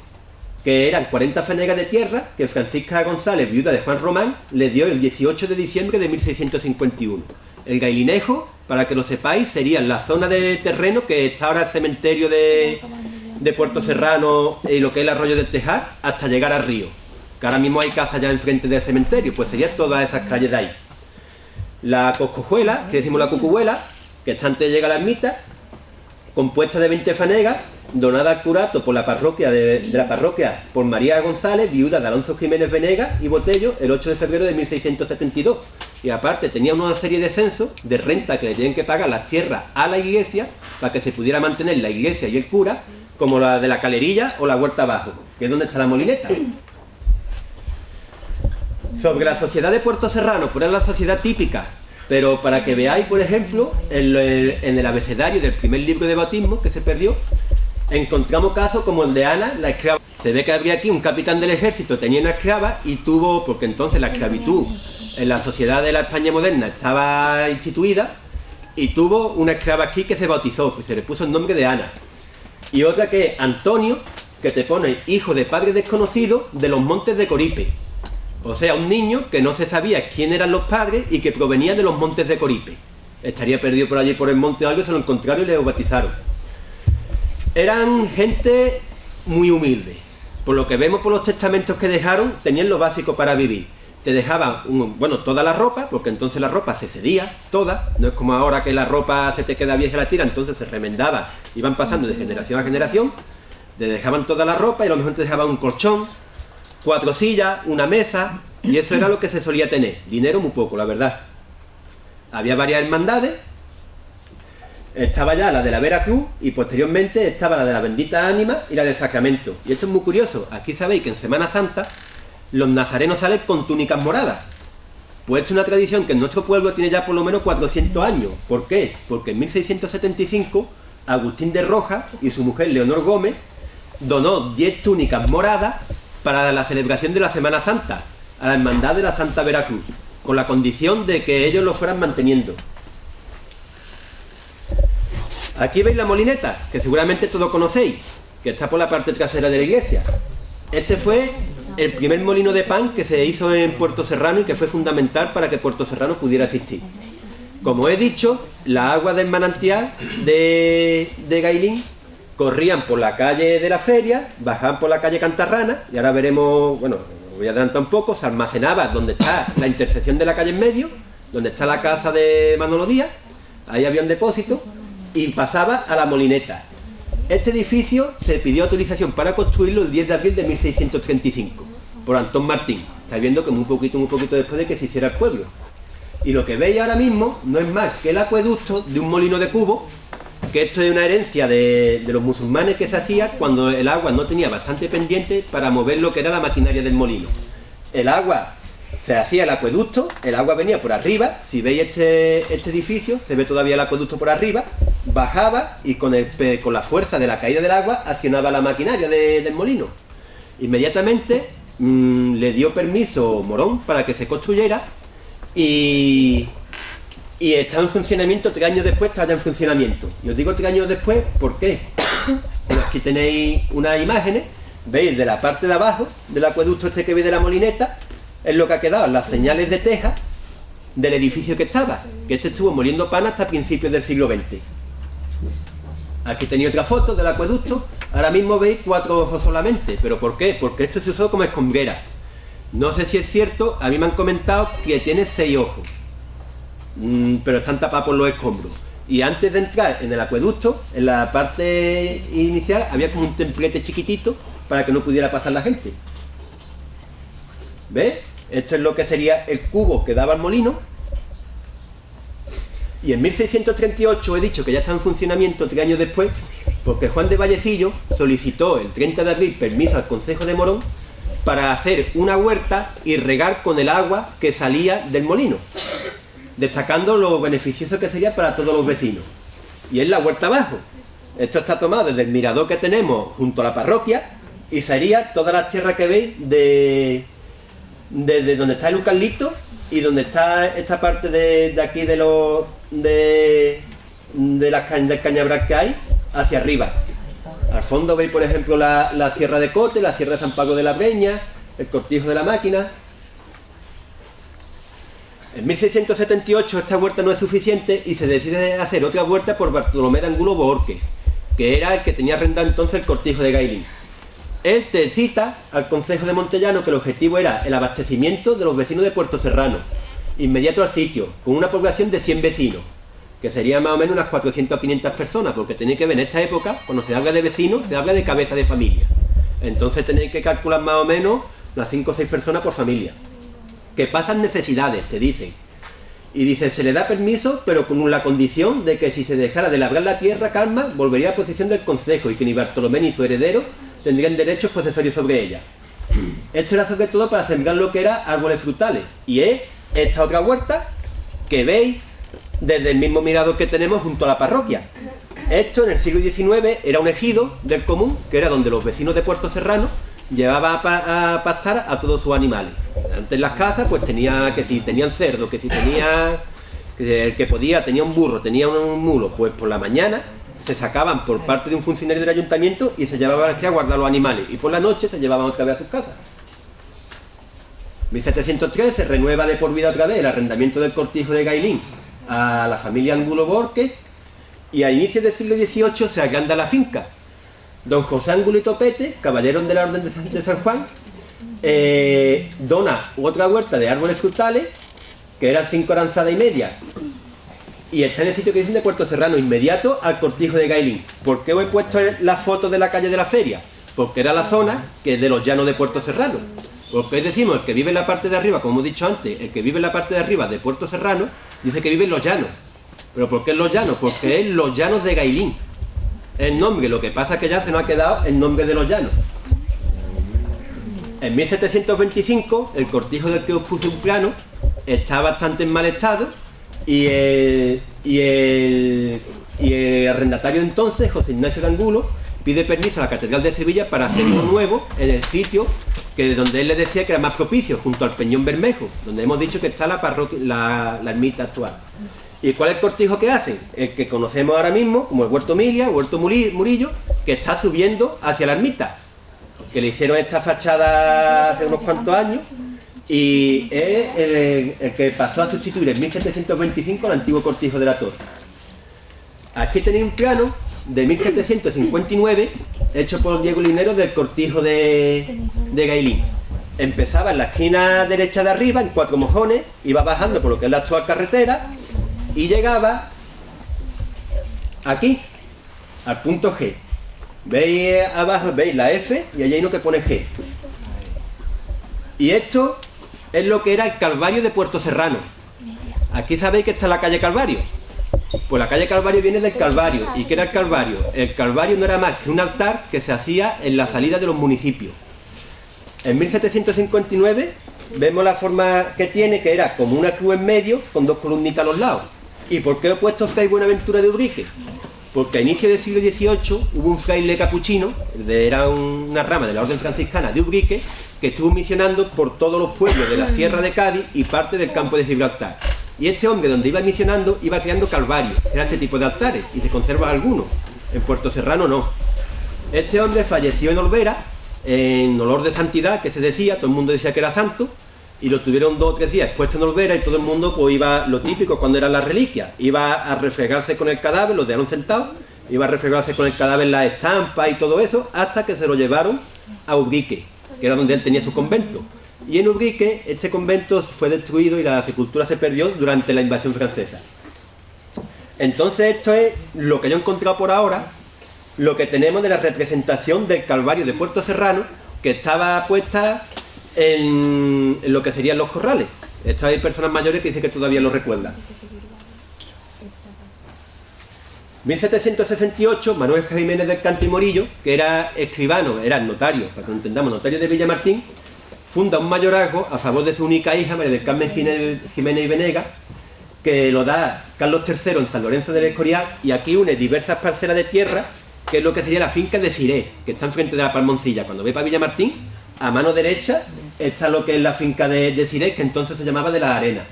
que eran 40 fanegas de tierra que Francisca González, viuda de Juan Román, le dio el 18 de diciembre de 1651. El Gailinejo, para que lo sepáis, sería la zona de terreno que está ahora el cementerio de Puerto Serrano y lo que es el arroyo del Tejar, hasta llegar al río. Que ahora mismo hay casas ya enfrente del cementerio, pues serían todas esas calles de ahí. La Coscojuela, que decimos la Cucubuela, que está antes de llegar a la ermita, compuesta de 20 fanegas, donada al curato por la parroquia de la parroquia por María González, viuda de Alonso Jiménez Venegas y Botello, el 8 de febrero de 1672. Y aparte tenía una serie de censos de renta que le tienen que pagar las tierras a la iglesia para que se pudiera mantener la iglesia y el cura, como la de la Calerilla o la Huerta Abajo, que es donde está la molineta. Sobre la sociedad de Puerto Serrano, pues era la sociedad típica, pero para que veáis, por ejemplo, en el abecedario del primer libro de bautismo que se perdió, encontramos casos como el de Ana, la esclava. Se ve que habría aquí un capitán del ejército, tenía una esclava y tuvo, porque entonces la esclavitud en la sociedad de la España moderna estaba instituida, y tuvo una esclava aquí que se bautizó, pues se le puso el nombre de Ana. Y otra que es Antonio, que te pone hijo de padre desconocido de los montes de Coripe. O sea, un niño que no se sabía quién eran los padres y que provenía de los montes de Coripe. Estaría perdido por allí por el monte o algo, se lo encontraron y le bautizaron. Eran gente muy humilde. Por lo que vemos por los testamentos que dejaron, tenían lo básico para vivir. Te dejaban, toda la ropa, porque entonces la ropa se cedía, toda. No es como ahora que la ropa se te queda vieja y la tira, entonces se remendaba. Iban pasando de generación a generación. Te dejaban toda la ropa y a lo mejor te dejaban un colchón, 4 sillas, una mesa, y eso era lo que se solía tener. Dinero muy poco, la verdad. Había varias hermandades. Estaba ya la de la Veracruz y posteriormente estaba la de la Bendita Ánima y la del Sacramento. Y esto es muy curioso. Aquí sabéis que en Semana Santa los nazarenos salen con túnicas moradas. Pues esto es una tradición que en nuestro pueblo tiene ya por lo menos 400 años. ¿Por qué? Porque en 1675 Agustín de Rojas y su mujer Leonor Gómez donó 10 túnicas moradas para la celebración de la Semana Santa a la Hermandad de la Santa Veracruz, con la condición de que ellos lo fueran manteniendo. Aquí veis la molineta, que seguramente todos conocéis, que está por la parte trasera de la iglesia. Este fue el primer molino de pan que se hizo en Puerto Serrano y que fue fundamental para que Puerto Serrano pudiera existir. Como he dicho, las aguas del manantial de Gailín corrían por la calle de la Feria, bajaban por la calle Cantarrana, y ahora veremos, voy a adelantar un poco, se almacenaba donde está la intersección de la calle en medio, donde está la casa de Manolo Díaz, ahí había un depósito, y pasaba a la molineta. Este edificio se pidió autorización para construirlo el 10 de abril de 1635, por Antón Martín. Estáis viendo que muy poquito después de que se hiciera el pueblo. Y lo que veis ahora mismo no es más que el acueducto de un molino de cubo, que esto es una herencia de los musulmanes que se hacía cuando el agua no tenía bastante pendiente para mover lo que era la maquinaria del molino. El agua se hacía el acueducto, el agua venía por arriba, si veis este edificio, se ve todavía el acueducto por arriba, bajaba y con la fuerza de la caída del agua accionaba la maquinaria del molino. Inmediatamente le dio permiso Morón para que se construyera y está en funcionamiento 3 años después, está ya en funcionamiento. Y os digo 3 años después, ¿por qué? Pues aquí tenéis unas imágenes, veis de la parte de abajo del acueducto este que veis de la molineta, es lo que ha quedado, las señales de teja del edificio que estaba, que este estuvo moliendo pan hasta principios del siglo XX. Aquí tenéis otra foto del acueducto, ahora mismo veis 4 ojos solamente, ¿pero por qué? Porque esto se usó como escombrera. No sé si es cierto, a mí me han comentado que tiene 6 ojos. Pero están tapados por los escombros. Y antes de entrar en el acueducto, en la parte inicial había como un templete chiquitito para que no pudiera pasar la gente. ¿Ves? Esto es lo que sería el cubo que daba al molino. Y en 1638 he dicho que ya está en funcionamiento 3 años después, porque Juan de Vallecillo solicitó el 30 de abril permiso al Concejo de Morón para hacer una huerta y regar con el agua que salía del molino, destacando lo beneficioso que sería para todos los vecinos. Y es la huerta abajo. Esto está tomado desde el mirador que tenemos junto a la parroquia y sería todas las tierras que veis desde donde está el eucalipto y donde está esta parte de aquí del cañaveral que hay hacia arriba. Al fondo veis, por ejemplo, la Sierra de Cote, la Sierra de San Pago de la Breña, el Cortijo de la Máquina. En 1678 esta huerta no es suficiente y se decide hacer otra huerta por Bartolomé de Angulo Bohórquez, que era el que tenía arrendado entonces el Cortijo de Gailín. Él te cita al Concejo de Montellano que el objetivo era el abastecimiento de los vecinos de Puerto Serrano, inmediato al sitio, con una población de 100 vecinos, que serían más o menos unas 400 a 500 personas, porque tenéis que ver, en esta época, cuando se habla de vecinos, se habla de cabeza de familia. Entonces tenéis que calcular más o menos unas 5 o 6 personas por familia. Que pasan necesidades, te dicen. Y dicen, se le da permiso, pero con la condición de que si se dejara de labrar la tierra calma, volvería a posición del Concejo y que ni Bartolomé ni su heredero tendrían derechos posesorios sobre ella. Esto era sobre todo para sembrar lo que era árboles frutales. Y es esta otra huerta que veis desde el mismo mirador que tenemos junto a la parroquia. Esto en el siglo XIX era un ejido del común, que era donde los vecinos de Puerto Serrano llevaban a pastar a todos sus animales. Antes las casas pues tenía que si tenían cerdo, que si tenía el que podía tenía un burro, tenía un mulo, pues por la mañana se sacaban por parte de un funcionario del ayuntamiento y se llevaban aquí a guardar los animales y por la noche se llevaban otra vez a sus casas. En 1703 se renueva de por vida otra vez el arrendamiento del Cortijo de Gailín a la familia Angulo Bohórquez y a inicios del siglo XVIII se agranda la finca. Don José Angulo y Topete, caballero de la Orden de San Juan, dona otra huerta de árboles frutales que eran 5 aranzadas y media y está en el sitio que dicen de Puerto Serrano, inmediato al Cortijo de Gailín. ¿Por qué os he puesto la foto de la calle de la Feria? Porque era la zona que es de los llanos de Puerto Serrano. Porque decimos, el que vive en la parte de arriba, como hemos dicho antes, el que vive en la parte de arriba de Puerto Serrano, dice que vive en los llanos. ¿Pero por qué en los llanos? Porque es los llanos de Gailín. El nombre, lo que pasa es que ya se nos ha quedado el nombre de los llanos. En 1725, el cortijo del que os puse un plano está bastante en mal estado y el arrendatario entonces, José Ignacio de Angulo, pide permiso a la Catedral de Sevilla para hacer uno nuevo en el sitio que donde él le decía que era más propicio, junto al Peñón Bermejo, donde hemos dicho que está la parroquia, la ermita actual. ¿Y cuál es el cortijo que hacen? El que conocemos ahora mismo, como el Huerto Milia, Huerto Murillo, que está subiendo hacia la ermita, que le hicieron esta fachada hace unos cuantos años, y es el que pasó a sustituir en 1725 al antiguo cortijo de la Torre. Aquí tenéis un plano de 1759, hecho por Diego Linero, del cortijo de Gailín. Empezaba en la esquina derecha de arriba, en Cuatro Mojones, iba bajando por lo que es la actual carretera, y llegaba aquí, al punto G. Veis abajo, veis la F, y allí hay uno que pone G. Y esto es lo que era el Calvario de Puerto Serrano. Aquí sabéis que está la calle Calvario. Pues la calle Calvario viene del Calvario. ¿Y qué era el Calvario? El Calvario no era más que un altar que se hacía en la salida de los municipios. En 1759 vemos la forma que tiene, que era como una cruz en medio con dos columnitas a los lados. ¿Y por qué he puesto Fray Buenaventura de Ubrique? Porque a inicio del siglo XVIII hubo un fraile capuchino, era una rama de la orden franciscana de Ubrique, que estuvo misionando por todos los pueblos de la Sierra de Cádiz y parte del campo de Gibraltar. Y este hombre, donde iba misionando, iba creando calvarios, era este tipo de altares, y se conserva algunos. En Puerto Serrano no. Este hombre falleció en Olvera, en olor de santidad, que se decía, todo el mundo decía que era santo, y lo tuvieron 2 o 3 días expuesto en Olvera, y todo el mundo pues iba, lo típico cuando eran las reliquias, iba a refregarse con el cadáver, los dejaron sentados, iba a refregarse con el cadáver las estampas y todo eso, hasta que se lo llevaron a Ubrique, que era donde él tenía su convento. Y en Ubrique este convento fue destruido y la sepultura se perdió durante la invasión francesa. Entonces esto es lo que yo he encontrado por ahora, lo que tenemos de la representación del Calvario de Puerto Serrano, que estaba puesta en lo que serían los corrales. Estas hay personas mayores que dicen que todavía lo recuerdan. 1768, Manuel Jiménez del Canto y Morillo, que era escribano, era notario, para que lo entendamos, notario de Villamartín, funda un mayorazgo a favor de su única hija, María del Carmen Jiménez y Venegas, que lo da Carlos III en San Lorenzo del Escorial, y aquí une diversas parcelas de tierra, que es lo que sería la finca de Siré, que está enfrente de la Palmoncilla. Cuando ve para Villamartín, a mano derecha está lo que es la finca de Siré, que entonces se llamaba de la Arena.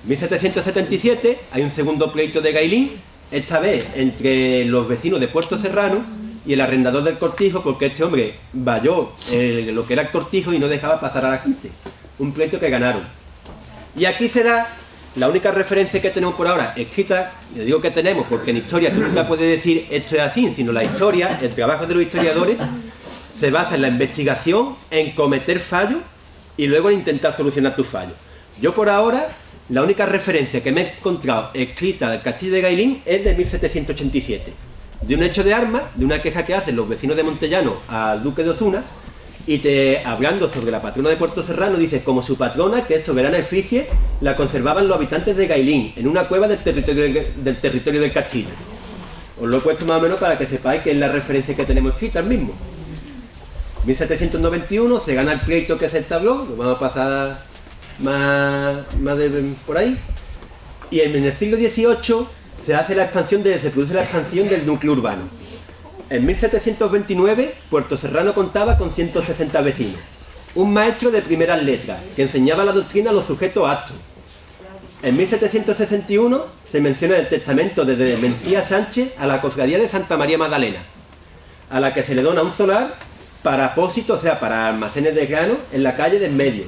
En 1777 hay un segundo pleito de Gailín, esta vez entre los vecinos de Puerto Serrano y el arrendador del cortijo, porque este hombre valló lo que era el cortijo y no dejaba pasar a la gente. Un pleito que ganaron. Y aquí se da la única referencia que tenemos por ahora escrita, le digo que tenemos porque en historia nunca puede decir esto es así, sino la historia, el trabajo de los historiadores, se basa en la investigación, en cometer fallos y luego en intentar solucionar tus fallos. Yo por ahora, la única referencia que me he encontrado escrita del castillo de Gailín es de 1787, de un hecho de armas, de una queja que hacen los vecinos de Montellano al duque de Osuna, y hablando sobre la patrona de Puerto Serrano, dice, como su patrona, que es soberana efigie, la conservaban los habitantes de Gailín, en una cueva del territorio del castillo. Os lo he puesto más o menos para que sepáis que es la referencia que tenemos escrita al mismo. 1791 se gana el pleito que se entabló, lo vamos a pasar más por ahí, y en el siglo XVIII se produce la expansión del núcleo urbano. En 1729 Puerto Serrano contaba con 160 vecinos, un maestro de primeras letras que enseñaba la doctrina a los sujetos aptos. En 1761 se menciona el testamento de Mencía Sánchez a la cofradía de Santa María Magdalena, a la que se le dona un solar para apósitos, o sea, para almacenes de grano en la calle del medio.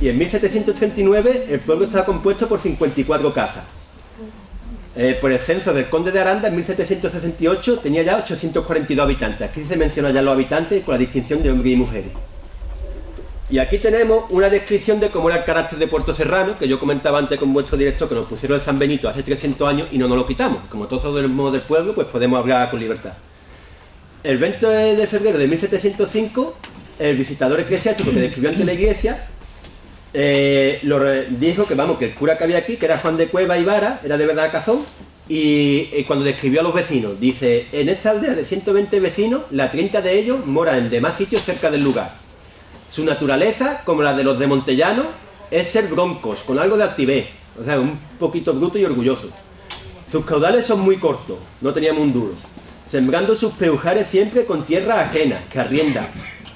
Y en 1739 el pueblo estaba compuesto por 54 casas. Por el censo del conde de Aranda, en 1768 tenía ya 842 habitantes. Aquí se menciona ya los habitantes con la distinción de hombres y mujeres. Y aquí tenemos una descripción de cómo era el carácter de Puerto Serrano, que yo comentaba antes con vuestro director, que nos pusieron el San Benito hace 300 años y no nos lo quitamos. Como todos somos del pueblo, pues podemos hablar con libertad. El 20 de febrero de 1705, el visitador eclesiástico que describió ante la iglesia dijo que el cura que había aquí, que era Juan de Cueva y Vara, era de verdad Cazón, y cuando describió a los vecinos, dice, en esta aldea de 120 vecinos, la 30 de ellos moran en demás sitios cerca del lugar. Su naturaleza, como la de los de Montellano, es ser broncos, con algo de altivez, o sea, un poquito bruto y orgulloso. Sus caudales son muy cortos, no teníamos un duro, sembrando sus peujares siempre con tierra ajena, que arrienda.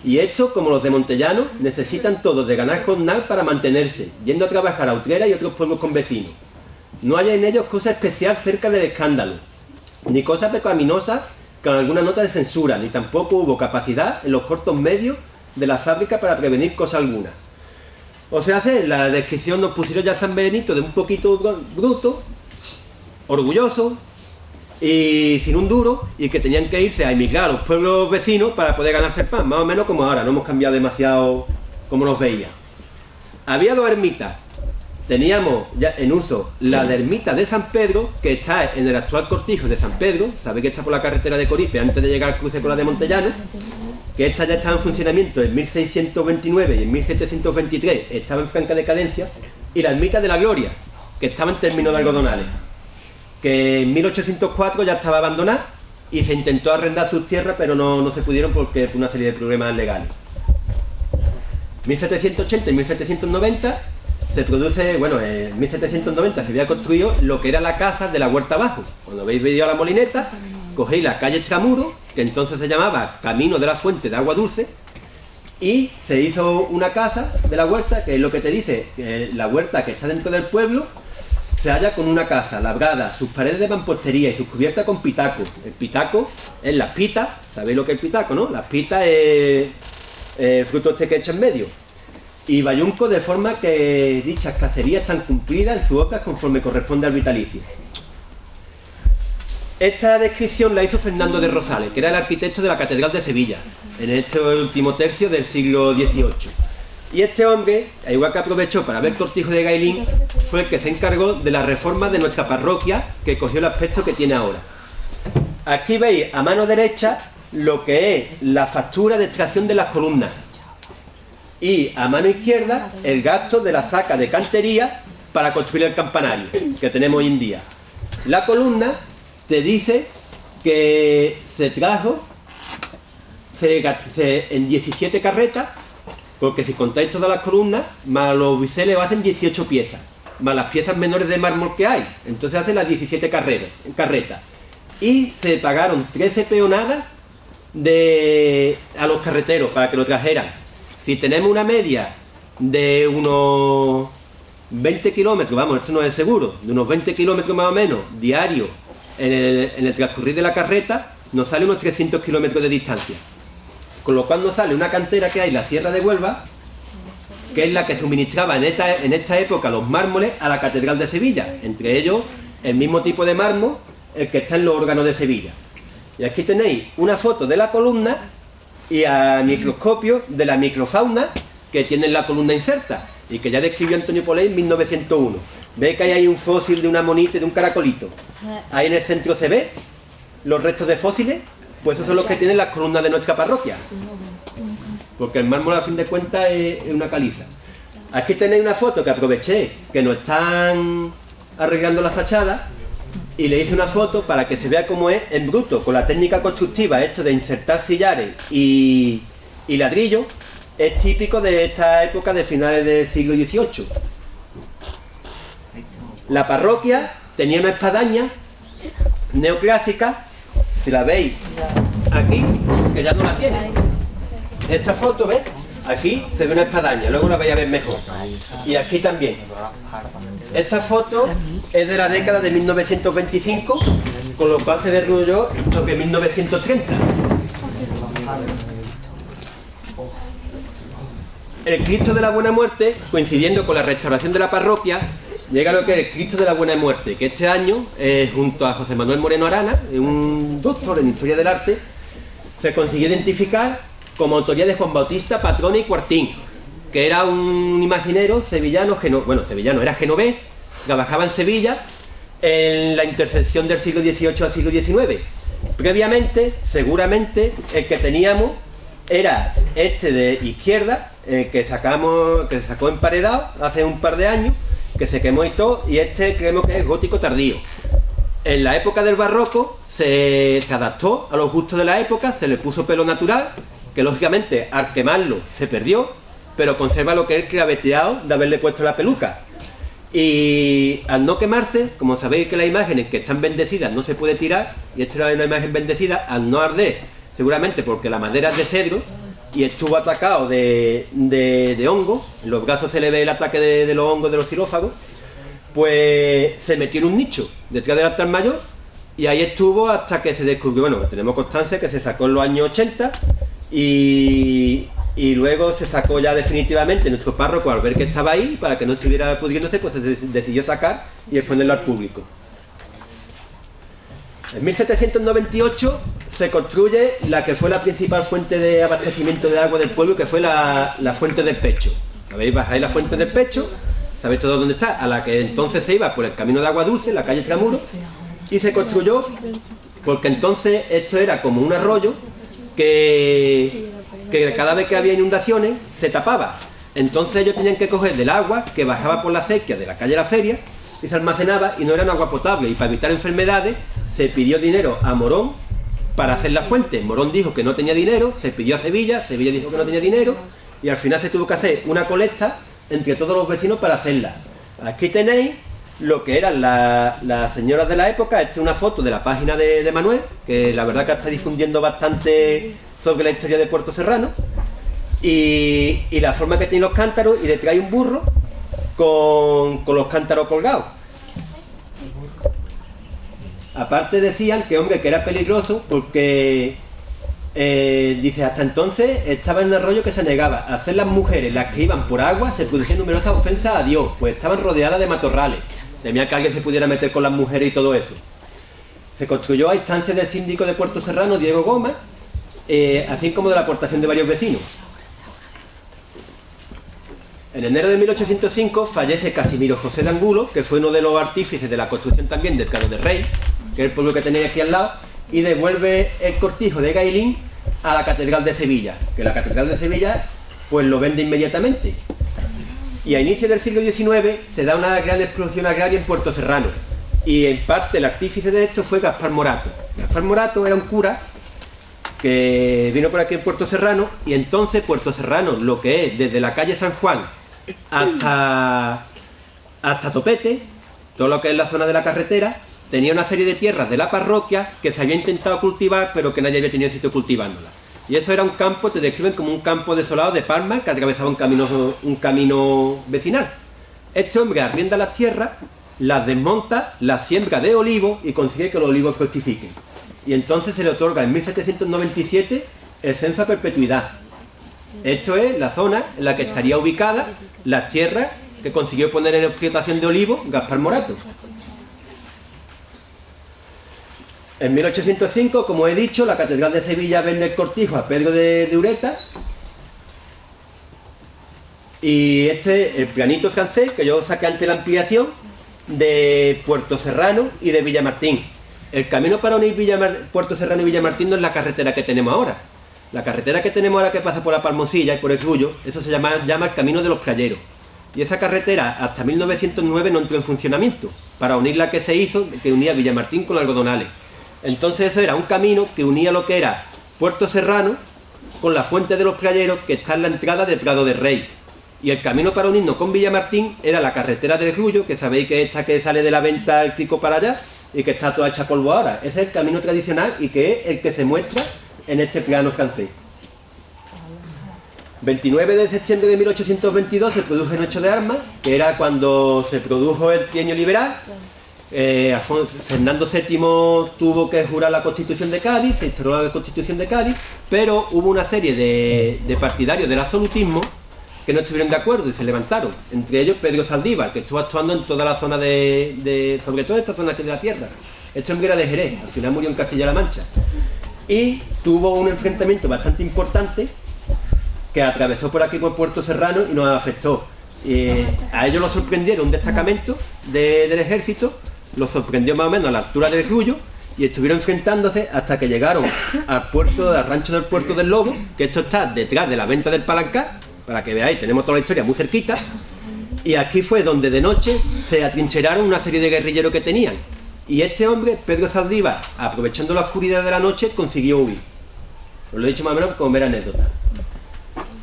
Y estos, como los de Montellano, necesitan todos de ganar jornal para mantenerse, yendo a trabajar a Utrera y otros pueblos convecinos. No hay en ellos cosa especial cerca del escándalo, ni cosa pecaminosa con alguna nota de censura, ni tampoco hubo capacidad en los cortos medios de la fábrica para prevenir cosa alguna. O sea, la descripción nos pusieron ya San Benito de un poquito bruto, orgulloso, y sin un duro, y que tenían que irse a emigrar a los pueblos vecinos para poder ganarse el pan, más o menos como ahora, no hemos cambiado demasiado como nos veía. Había dos ermitas, teníamos ya en uso la de ermita de San Pedro, que está en el actual cortijo de San Pedro, sabéis que está por la carretera de Coripe antes de llegar al cruce con la de Montellano, que esta ya estaba en funcionamiento en 1629 y en 1723 estaba en franca decadencia, y la ermita de la Gloria, que estaba en términos de algodonales, que en 1804 ya estaba abandonada y se intentó arrendar sus tierras, pero no se pudieron porque fue una serie de problemas legales. 1780 y 1790 se produce, en 1790 se había construido lo que era la casa de la Huerta Abajo. Cuando habéis venido a la Molineta, cogéis la calle Extramuro, que entonces se llamaba Camino de la Fuente de Agua Dulce, y se hizo una casa de la huerta, que es lo que te dice, la huerta que está dentro del pueblo, se halla con una casa labrada, sus paredes de mampostería y sus cubiertas con pitaco. El pitaco es las pitas, ¿sabéis lo que es el pitaco, no? Las pitas es fruto que echa en medio. Y bayunco, de forma que dichas cacerías están cumplidas en sus obras conforme corresponde al vitalicio. Esta descripción la hizo Fernando de Rosales, que era el arquitecto de la Catedral de Sevilla, en este último tercio del siglo XVIII. Y este hombre, igual que aprovechó para ver cortijo de Gailín, fue el que se encargó de la reforma de nuestra parroquia, que cogió el aspecto que tiene ahora. Aquí veis a mano derecha lo que es la factura de extracción de las columnas. Y a mano izquierda el gasto de la saca de cantería para construir el campanario que tenemos hoy en día. La columna te dice que se trajo en 17 carretas, porque si contáis todas las columnas, más los biseles hacen 18 piezas, más las piezas menores de mármol que hay, entonces hacen las 17 carretas. Y se pagaron 13 peonadas a los carreteros para que lo trajeran. Si tenemos una media de unos 20 kilómetros, vamos, esto no es seguro, de unos 20 kilómetros más o menos diarios en el transcurrir de la carreta, nos sale unos 300 kilómetros de distancia. Con lo cual nos sale una cantera que hay, la Sierra de Huelva, que es la que suministraba en esta época los mármoles a la Catedral de Sevilla, entre ellos el mismo tipo de mármol, el que está en los órganos de Sevilla. Y aquí tenéis una foto de la columna y a microscopio de la microfauna que tiene en la columna inserta y que ya describió Antonio Polé en 1901. Veis que ahí hay un fósil de una monita y de un caracolito. Ahí en el centro se ve los restos de fósiles, pues esos son los que tienen las columnas de nuestra parroquia. Porque el mármol, a fin de cuentas, es una caliza. Aquí tenéis una foto que aproveché, que nos están arreglando la fachada, y le hice una foto para que se vea cómo es en bruto, con la técnica constructiva, esto de insertar sillares y ladrillo, es típico de esta época de finales del siglo XVIII. La parroquia tenía una espadaña neoclásica, si la veis aquí, que ya no la tiene. Esta foto, ¿ves? Aquí se ve una espadaña, luego la vais a ver mejor. Y aquí también. Esta foto es de la década de 1925, con lo cual se desarrolló sobre 1930. El Cristo de la Buena Muerte, coincidiendo con la restauración de la parroquia, llega a lo que es el Cristo de la Buena Muerte, que este año, junto a José Manuel Moreno Arana, un doctor en Historia del Arte, se consiguió identificar como autoría de Juan Bautista Patrone y Cuartín, que era un imaginero sevillano, era genovés, trabajaba en Sevilla en la intersección del siglo XVIII al siglo XIX. Previamente, seguramente, el que teníamos era este de izquierda, que se sacó emparedado hace un par de años, que se quemó y todo, y este creemos que es gótico tardío. En la época del barroco se adaptó a los gustos de la época, se le puso pelo natural, que lógicamente al quemarlo se perdió, pero conserva lo que es el claveteado de haberle puesto la peluca. Y al no quemarse, como sabéis que las imágenes que están bendecidas no se puede tirar, y esta era una imagen bendecida, al no arder, seguramente porque la madera es de cedro y estuvo atacado de hongos, en los brazos se le ve el ataque de los hongos de los xilófagos, pues se metió en un nicho detrás del altar mayor y ahí estuvo hasta que se descubrió, bueno, tenemos constancia que se sacó en los años 80 y luego se sacó ya definitivamente nuestro párroco al ver que estaba ahí, para que no estuviera pudriéndose, pues se decidió sacar y exponerlo al público. En 1798 se construye la que fue la principal fuente de abastecimiento de agua del pueblo, que fue la fuente del Pecho. ¿Sabéis? Bajáis la fuente del Pecho, sabéis todo dónde está, a la que entonces se iba por el camino de Agua Dulce, la calle Tramuros, y se construyó porque entonces esto era como un arroyo que cada vez que había inundaciones se tapaba. Entonces ellos tenían que coger del agua que bajaba por la acequia de la calle La Feria y se almacenaba, y no era un agua potable, y para evitar enfermedades se pidió dinero a Morón para hacer la fuente. Morón dijo que no tenía dinero, se pidió a Sevilla, Sevilla dijo que no tenía dinero, y al final se tuvo que hacer una colecta entre todos los vecinos para hacerla. Aquí tenéis lo que eran las señoras de la época. Esta es una foto de la página de Manuel, que la verdad que está difundiendo bastante sobre la historia de Puerto Serrano, y la forma que tienen los cántaros, y detrás hay un burro con los cántaros colgados. Aparte decían que, hombre, que era peligroso porque dice, hasta entonces estaba en un arroyo que se negaba a hacer las mujeres, las que iban por agua, se producían numerosas ofensas a Dios, pues estaban rodeadas de matorrales, temía que alguien se pudiera meter con las mujeres y todo eso. Se construyó a instancias del síndico de Puerto Serrano, Diego Gómez, así como de la aportación de varios vecinos. En enero de 1805 fallece Casimiro José de Angulo, que fue uno de los artífices de la construcción también del Cano del Rey, que es el pueblo que tenéis aquí al lado, y devuelve el cortijo de Gailín a la Catedral de Sevilla, que la Catedral de Sevilla pues lo vende inmediatamente. Y a inicios del siglo XIX se da una gran explosión agraria en Puerto Serrano, y en parte el artífice de esto fue Gaspar Morato. Gaspar Morato era un cura que vino por aquí en Puerto Serrano, y entonces Puerto Serrano, lo que es desde la calle San Juan hasta Topete, todo lo que es la zona de la carretera, tenía una serie de tierras de la parroquia que se había intentado cultivar, pero que nadie había tenido sitio cultivándolas. Y eso era un campo, te describen como un campo desolado de palmas que atravesaba un camino vecinal. Este hombre arrienda las tierras, las desmonta, las siembra de olivos y consigue que los olivos fructifiquen. Y entonces se le otorga en 1797 el censo a perpetuidad. Esto es la zona en la que estaría ubicada las tierras que consiguió poner en explotación de olivos Gaspar Morato. En 1805, como he dicho, la Catedral de Sevilla vende el cortijo a Pedro de Ureta. Y este es el planito francés que yo saqué ante la ampliación de Puerto Serrano y de Villamartín. El camino para unir Puerto Serrano y Villamartín no es la carretera que tenemos ahora. La carretera que tenemos ahora, que pasa por la Palmosilla y por el Rullo, eso se llama el Camino de los Playeros. Y esa carretera hasta 1909 no entró en funcionamiento, para unir la que se hizo, que unía Villamartín con Algodonales. Entonces eso era un camino que unía lo que era Puerto Serrano con la Fuente de los Playeros, que está en la entrada de Prado de Rey. Y el camino para unirnos con Villamartín era la carretera del Rullo, que sabéis que es esta que sale de la venta el Pico para allá, y que está toda hecha polvo ahora. Ese es el camino tradicional y que es el que se muestra en este plano francés. 29 de septiembre de 1822 se produjo el hecho de armas, que era cuando se produjo el trienio liberal. Fernando VII tuvo que jurar la Constitución de Cádiz, se instauró la Constitución de Cádiz, pero hubo una serie de partidarios del absolutismo que no estuvieron de acuerdo y se levantaron, entre ellos Pedro Saldívar, que estuvo actuando en toda la zona sobre todo esta zona de la tierra. Este hombre era de Jerez, al final murió en Castilla-La Mancha, y tuvo un enfrentamiento bastante importante que atravesó por aquí por Puerto Serrano y nos afectó. A ellos lo sorprendieron un destacamento del ejército, los sorprendió más o menos a la altura del Rullo, y estuvieron enfrentándose hasta que llegaron al rancho del Puerto del Lobo, que esto está detrás de la venta del Palancar, para que veáis, tenemos toda la historia muy cerquita, y aquí fue donde de noche se atrincheraron una serie de guerrilleros que tenían, y este hombre, Pedro Saldívar, aprovechando la oscuridad de la noche, consiguió huir. Os lo he dicho más o menos como mera anécdota.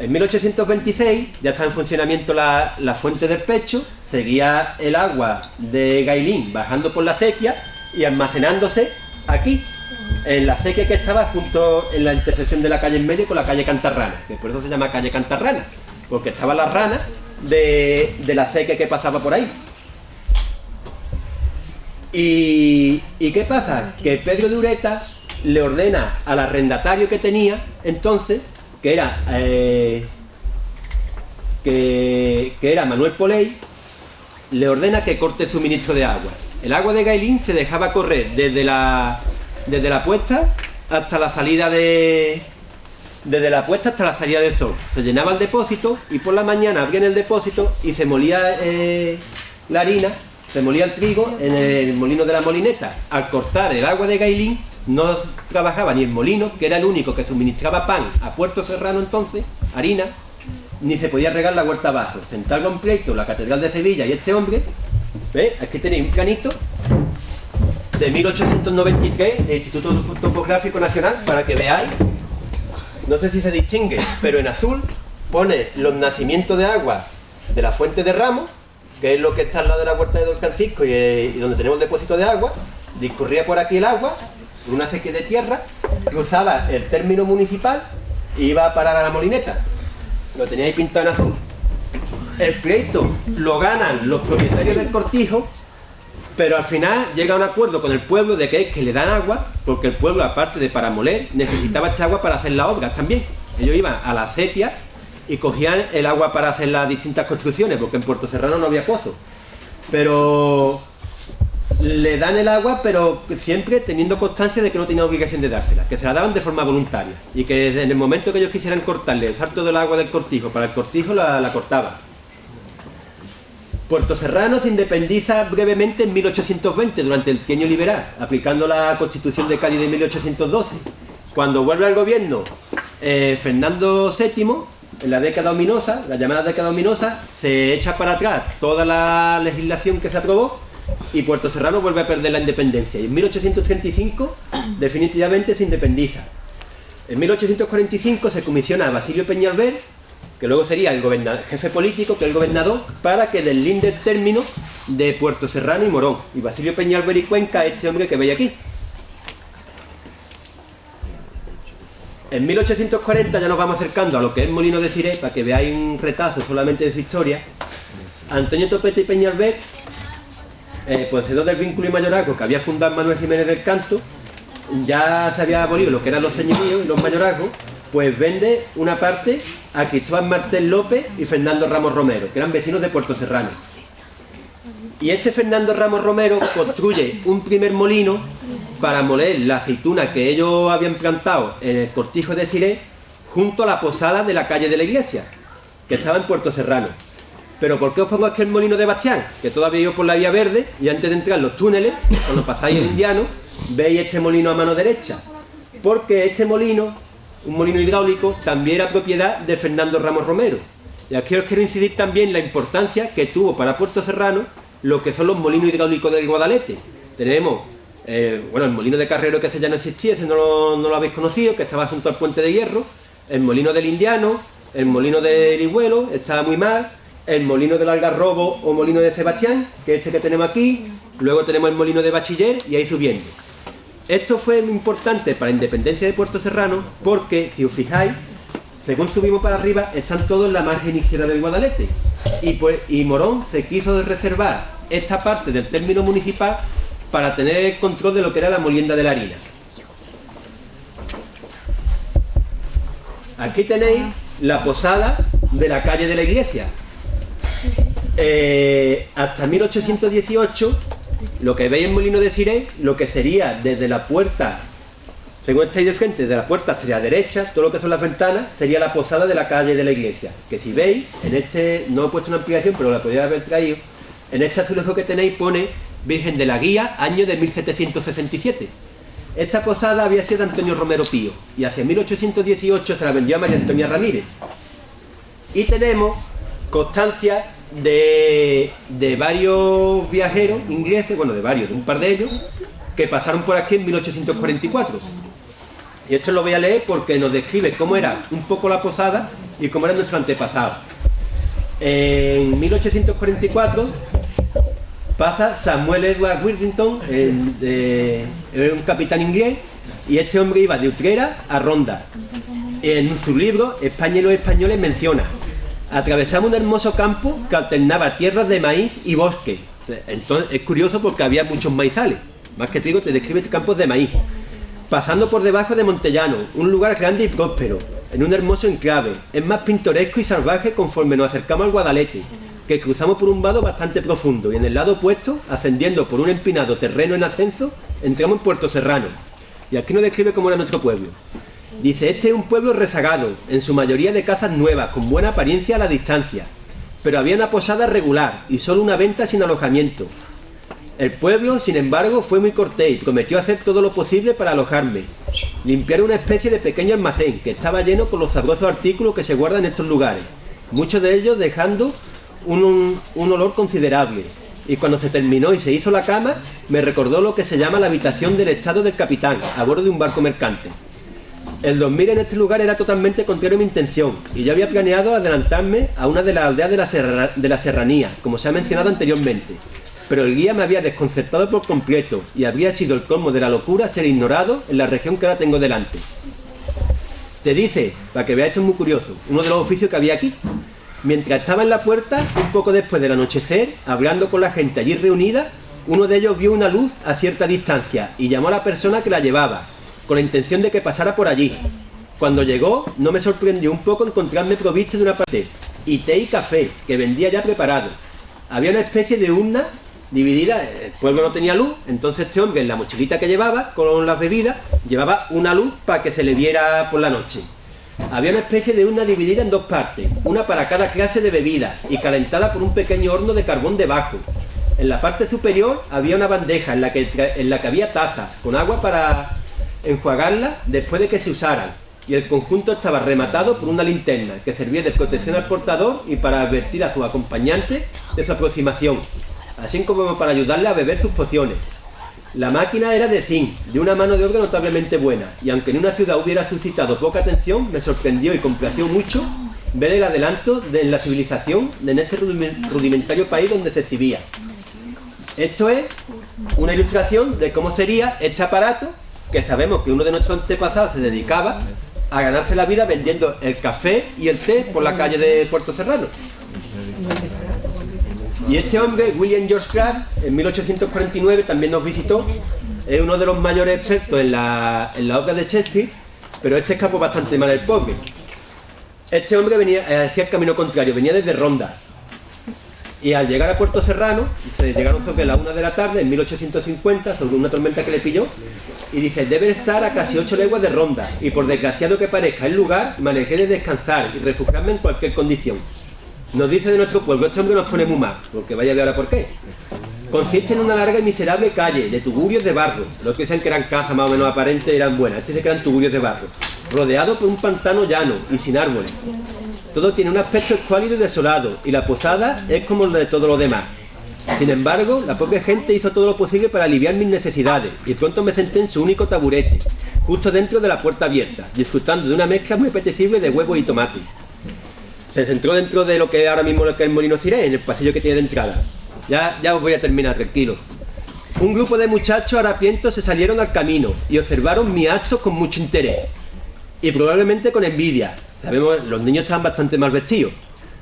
En 1826 ya está en funcionamiento la fuente del Pecho, seguía el agua de Gailín bajando por la sequía y almacenándose aquí, en la sequía que estaba junto en la intersección de la calle en medio con la calle Cantarrana, que por eso se llama calle Cantarrana, porque estaba la rana de la sequía que pasaba por ahí. ¿Y qué pasa? Que Pedro de Ureta le ordena al arrendatario que tenía entonces, que era Manuel Poley, le ordena que corte el suministro de agua. El agua de Gailín se dejaba correr desde la puesta hasta la salida del sol. Se llenaba el depósito y por la mañana abrían el depósito y se molía la harina, se molía el trigo en el molino de la molineta. Al cortar el agua de Gailín no trabajaba ni el molino, que era el único que suministraba pan a Puerto Serrano entonces, harina, ni se podía regar la huerta abajo. Se entabla un pleito la Catedral de Sevilla y este hombre, ¿veis? Aquí tenéis un planito de 1893 del Instituto Topográfico Nacional, para que veáis, no sé si se distingue, pero en azul pone los nacimientos de agua de la Fuente de Ramos, que es lo que está al lado de la huerta de Don Francisco y donde tenemos el depósito de agua. Discurría por aquí el agua, por una sequía de tierra, cruzaba el término municipal e iba a parar a la molineta. Lo teníais pintado en azul. El pleito lo ganan los propietarios del cortijo, pero al final llega a un acuerdo con el pueblo de que es que le dan agua, porque el pueblo, aparte de para moler, necesitaba esta agua para hacer las obras también. Ellos iban a la acequia y cogían el agua para hacer las distintas construcciones, porque en Puerto Serrano no había pozos. Pero le dan el agua, pero siempre teniendo constancia de que no tenían obligación de dársela, que se la daban de forma voluntaria, y que en el momento que ellos quisieran cortarle, usar todo el agua del cortijo para el cortijo, la cortaban. Puerto Serrano se independiza brevemente en 1820, durante el trienio liberal, aplicando la Constitución de Cádiz de 1812. Cuando vuelve al gobierno Fernando VII, en la década ominosa, la llamada década ominosa, se echa para atrás toda la legislación que se aprobó y Puerto Serrano vuelve a perder la independencia. Y en 1835 definitivamente se independiza. En 1845 se comisiona a Basilio Peñalver, que luego sería el jefe político, que es el gobernador, para que deslinde el término de Puerto Serrano y Morón. Y Basilio Peñalver y Cuenca, este hombre que veis aquí. En 1840 ya nos vamos acercando a lo que es Molino de Ciré, para que veáis un retazo solamente de su historia. Antonio Topete y Peñalver, poseedor del vínculo y mayorazgo que había fundado Manuel Jiménez del Canto, ya se había abolido lo que eran los señoríos y los mayorazgos, pues vende una parte a Cristóbal Martel López y Fernando Ramos Romero, que eran vecinos de Puerto Serrano. Y este Fernando Ramos Romero construye un primer molino para moler la aceituna que ellos habían plantado en el cortijo de Ciré, junto a la posada de la calle de la Iglesia, que estaba en Puerto Serrano. Pero ¿por qué os pongo aquí el molino de Bastián? Que todavía ido por la vía verde, y antes de entrar en los túneles, cuando pasáis el Indiano, veis este molino a mano derecha. Porque este molino, un molino hidráulico, también era propiedad de Fernando Ramos Romero. Y aquí os quiero incidir también la importancia que tuvo para Puerto Serrano lo que son los molinos hidráulicos del Guadalete. Tenemos, el molino de Carrero, que ese ya no existía, ese no lo habéis conocido, que estaba junto al puente de hierro, el molino del Indiano, el molino de Erihuelo, estaba muy mal, el molino del Algarrobo o molino de Sebastián, que es este que tenemos aquí, luego tenemos el molino de Bachiller y ahí subiendo. Esto fue muy importante para la independencia de Puerto Serrano porque, si os fijáis, según subimos para arriba, están todos en la margen izquierda del Guadalete. Y Morón se quiso reservar esta parte del término municipal para tener control de lo que era la molienda de la harina. Aquí tenéis la posada de la calle de la Iglesia. Hasta 1818, lo que veis en Molino de Ciré, lo que sería desde la puerta, según estáis de frente, desde la puerta hacia la derecha, todo lo que son las ventanas, sería la posada de la calle de la Iglesia. Que si veis, en este, no he puesto una ampliación, pero la podría haber traído, en este azulejo que tenéis pone Virgen de la Guía, año de 1767. Esta posada había sido de Antonio Romero Pío, y hacia 1818 se la vendió a María Antonia Ramírez. Y tenemos constancia de varios viajeros ingleses, bueno, de un par de ellos, que pasaron por aquí en 1844. Y esto lo voy a leer porque nos describe cómo era un poco la posada y cómo era nuestro antepasado. En 1844 pasa Samuel Edward Whittington, un capitán inglés, y este hombre iba de Utrera a Ronda. En su libro, España y los españoles, menciona: atravesamos un hermoso campo que alternaba tierras de maíz y bosque. Entonces es curioso porque había muchos maizales. Más que trigo, te describe campos de maíz. Pasando por debajo de Montellano, un lugar grande y próspero, en un hermoso enclave. Es más pintoresco y salvaje conforme nos acercamos al Guadalete, que cruzamos por un vado bastante profundo, y en el lado opuesto, ascendiendo por un empinado terreno en ascenso, entramos en Puerto Serrano. Y aquí nos describe cómo era nuestro pueblo. Dice: este es un pueblo rezagado, en su mayoría de casas nuevas, con buena apariencia a la distancia, pero había una posada regular y solo una venta sin alojamiento. El pueblo, sin embargo, fue muy cortés y prometió hacer todo lo posible para alojarme. Limpiar una especie de pequeño almacén que estaba lleno con los sabrosos artículos que se guardan en estos lugares, muchos de ellos dejando un olor considerable. Y cuando se terminó y se hizo la cama, me recordó lo que se llama la habitación del estado del capitán, a bordo de un barco mercante. El dormir en este lugar era totalmente contrario a mi intención, y yo había planeado adelantarme a una de las aldeas de la serranía, como se ha mencionado anteriormente. Pero el guía me había desconcertado por completo, y habría sido el colmo de la locura ser ignorado en la región que ahora tengo delante. Te dice, para que veáis, esto es muy curioso, uno de los oficios que había aquí. Mientras estaba en la puerta, un poco después del anochecer, hablando con la gente allí reunida, uno de ellos vio una luz a cierta distancia y llamó a la persona que la llevaba, con la intención de que pasara por allí. Cuando llegó, no me sorprendió un poco encontrarme provisto de una parte y té y café, que vendía ya preparado. Había una especie de urna dividida, el pueblo no tenía luz, entonces este hombre en la mochilita que llevaba con las bebidas, llevaba una luz para que se le viera por la noche. Había una especie de urna dividida en dos partes, una para cada clase de bebida y calentada por un pequeño horno de carbón debajo. En la parte superior había una bandeja en la que había tazas con agua para enjuagarla después de que se usaran, y el conjunto estaba rematado por una linterna que servía de protección al portador y para advertir a sus acompañantes de su aproximación. así como para ayudarle a beber sus pociones. La máquina era de zinc, de una mano de obra notablemente buena, y aunque en una ciudad hubiera suscitado poca atención, me sorprendió y complació mucho ver el adelanto de la civilización en este rudimentario país donde se exhibía. Esto es una ilustración de cómo sería este aparato, que sabemos que uno de nuestros antepasados se dedicaba a ganarse la vida vendiendo el café y el té por la calle de Puerto Serrano. Y este hombre, William George Clark, en 1849 también nos visitó. Es uno de los mayores expertos en la obra de Shakespeare, pero este escapó bastante mal el pobre. Este hombre hacía el camino contrario, venía desde Ronda. Y al llegar a Puerto Serrano, se llegaron sobre las 1 de la tarde, en 1850, sobre una tormenta que le pilló, y dice, debe estar a casi 8 leguas de Ronda, y por desgraciado que parezca el lugar, me alejé de descansar y refugiarme en cualquier condición. Nos dice de nuestro pueblo, este hombre nos pone muy mal, porque vaya a ver ahora por qué. Consiste en una larga y miserable calle de tugurios de barro. Los que dicen que eran casas más o menos aparentes eran buenas, este dice que eran tugurios de barro, rodeado por un pantano llano y sin árboles. Todo tiene un aspecto escuálido y desolado, y la posada es como la de todo lo demás. Sin embargo, la pobre gente hizo todo lo posible para aliviar mis necesidades, y pronto me senté en su único taburete, justo dentro de la puerta abierta, disfrutando de una mezcla muy apetecible de huevos y tomate. Se centró dentro de lo que es ahora mismo lo que es el Molino Ciré, en el pasillo que tiene de entrada. Ya os voy a terminar, tranquilo. Un grupo de muchachos harapientos se salieron al camino y observaron mis actos con mucho interés. Y probablemente con envidia. Sabemos, los niños estaban bastante mal vestidos.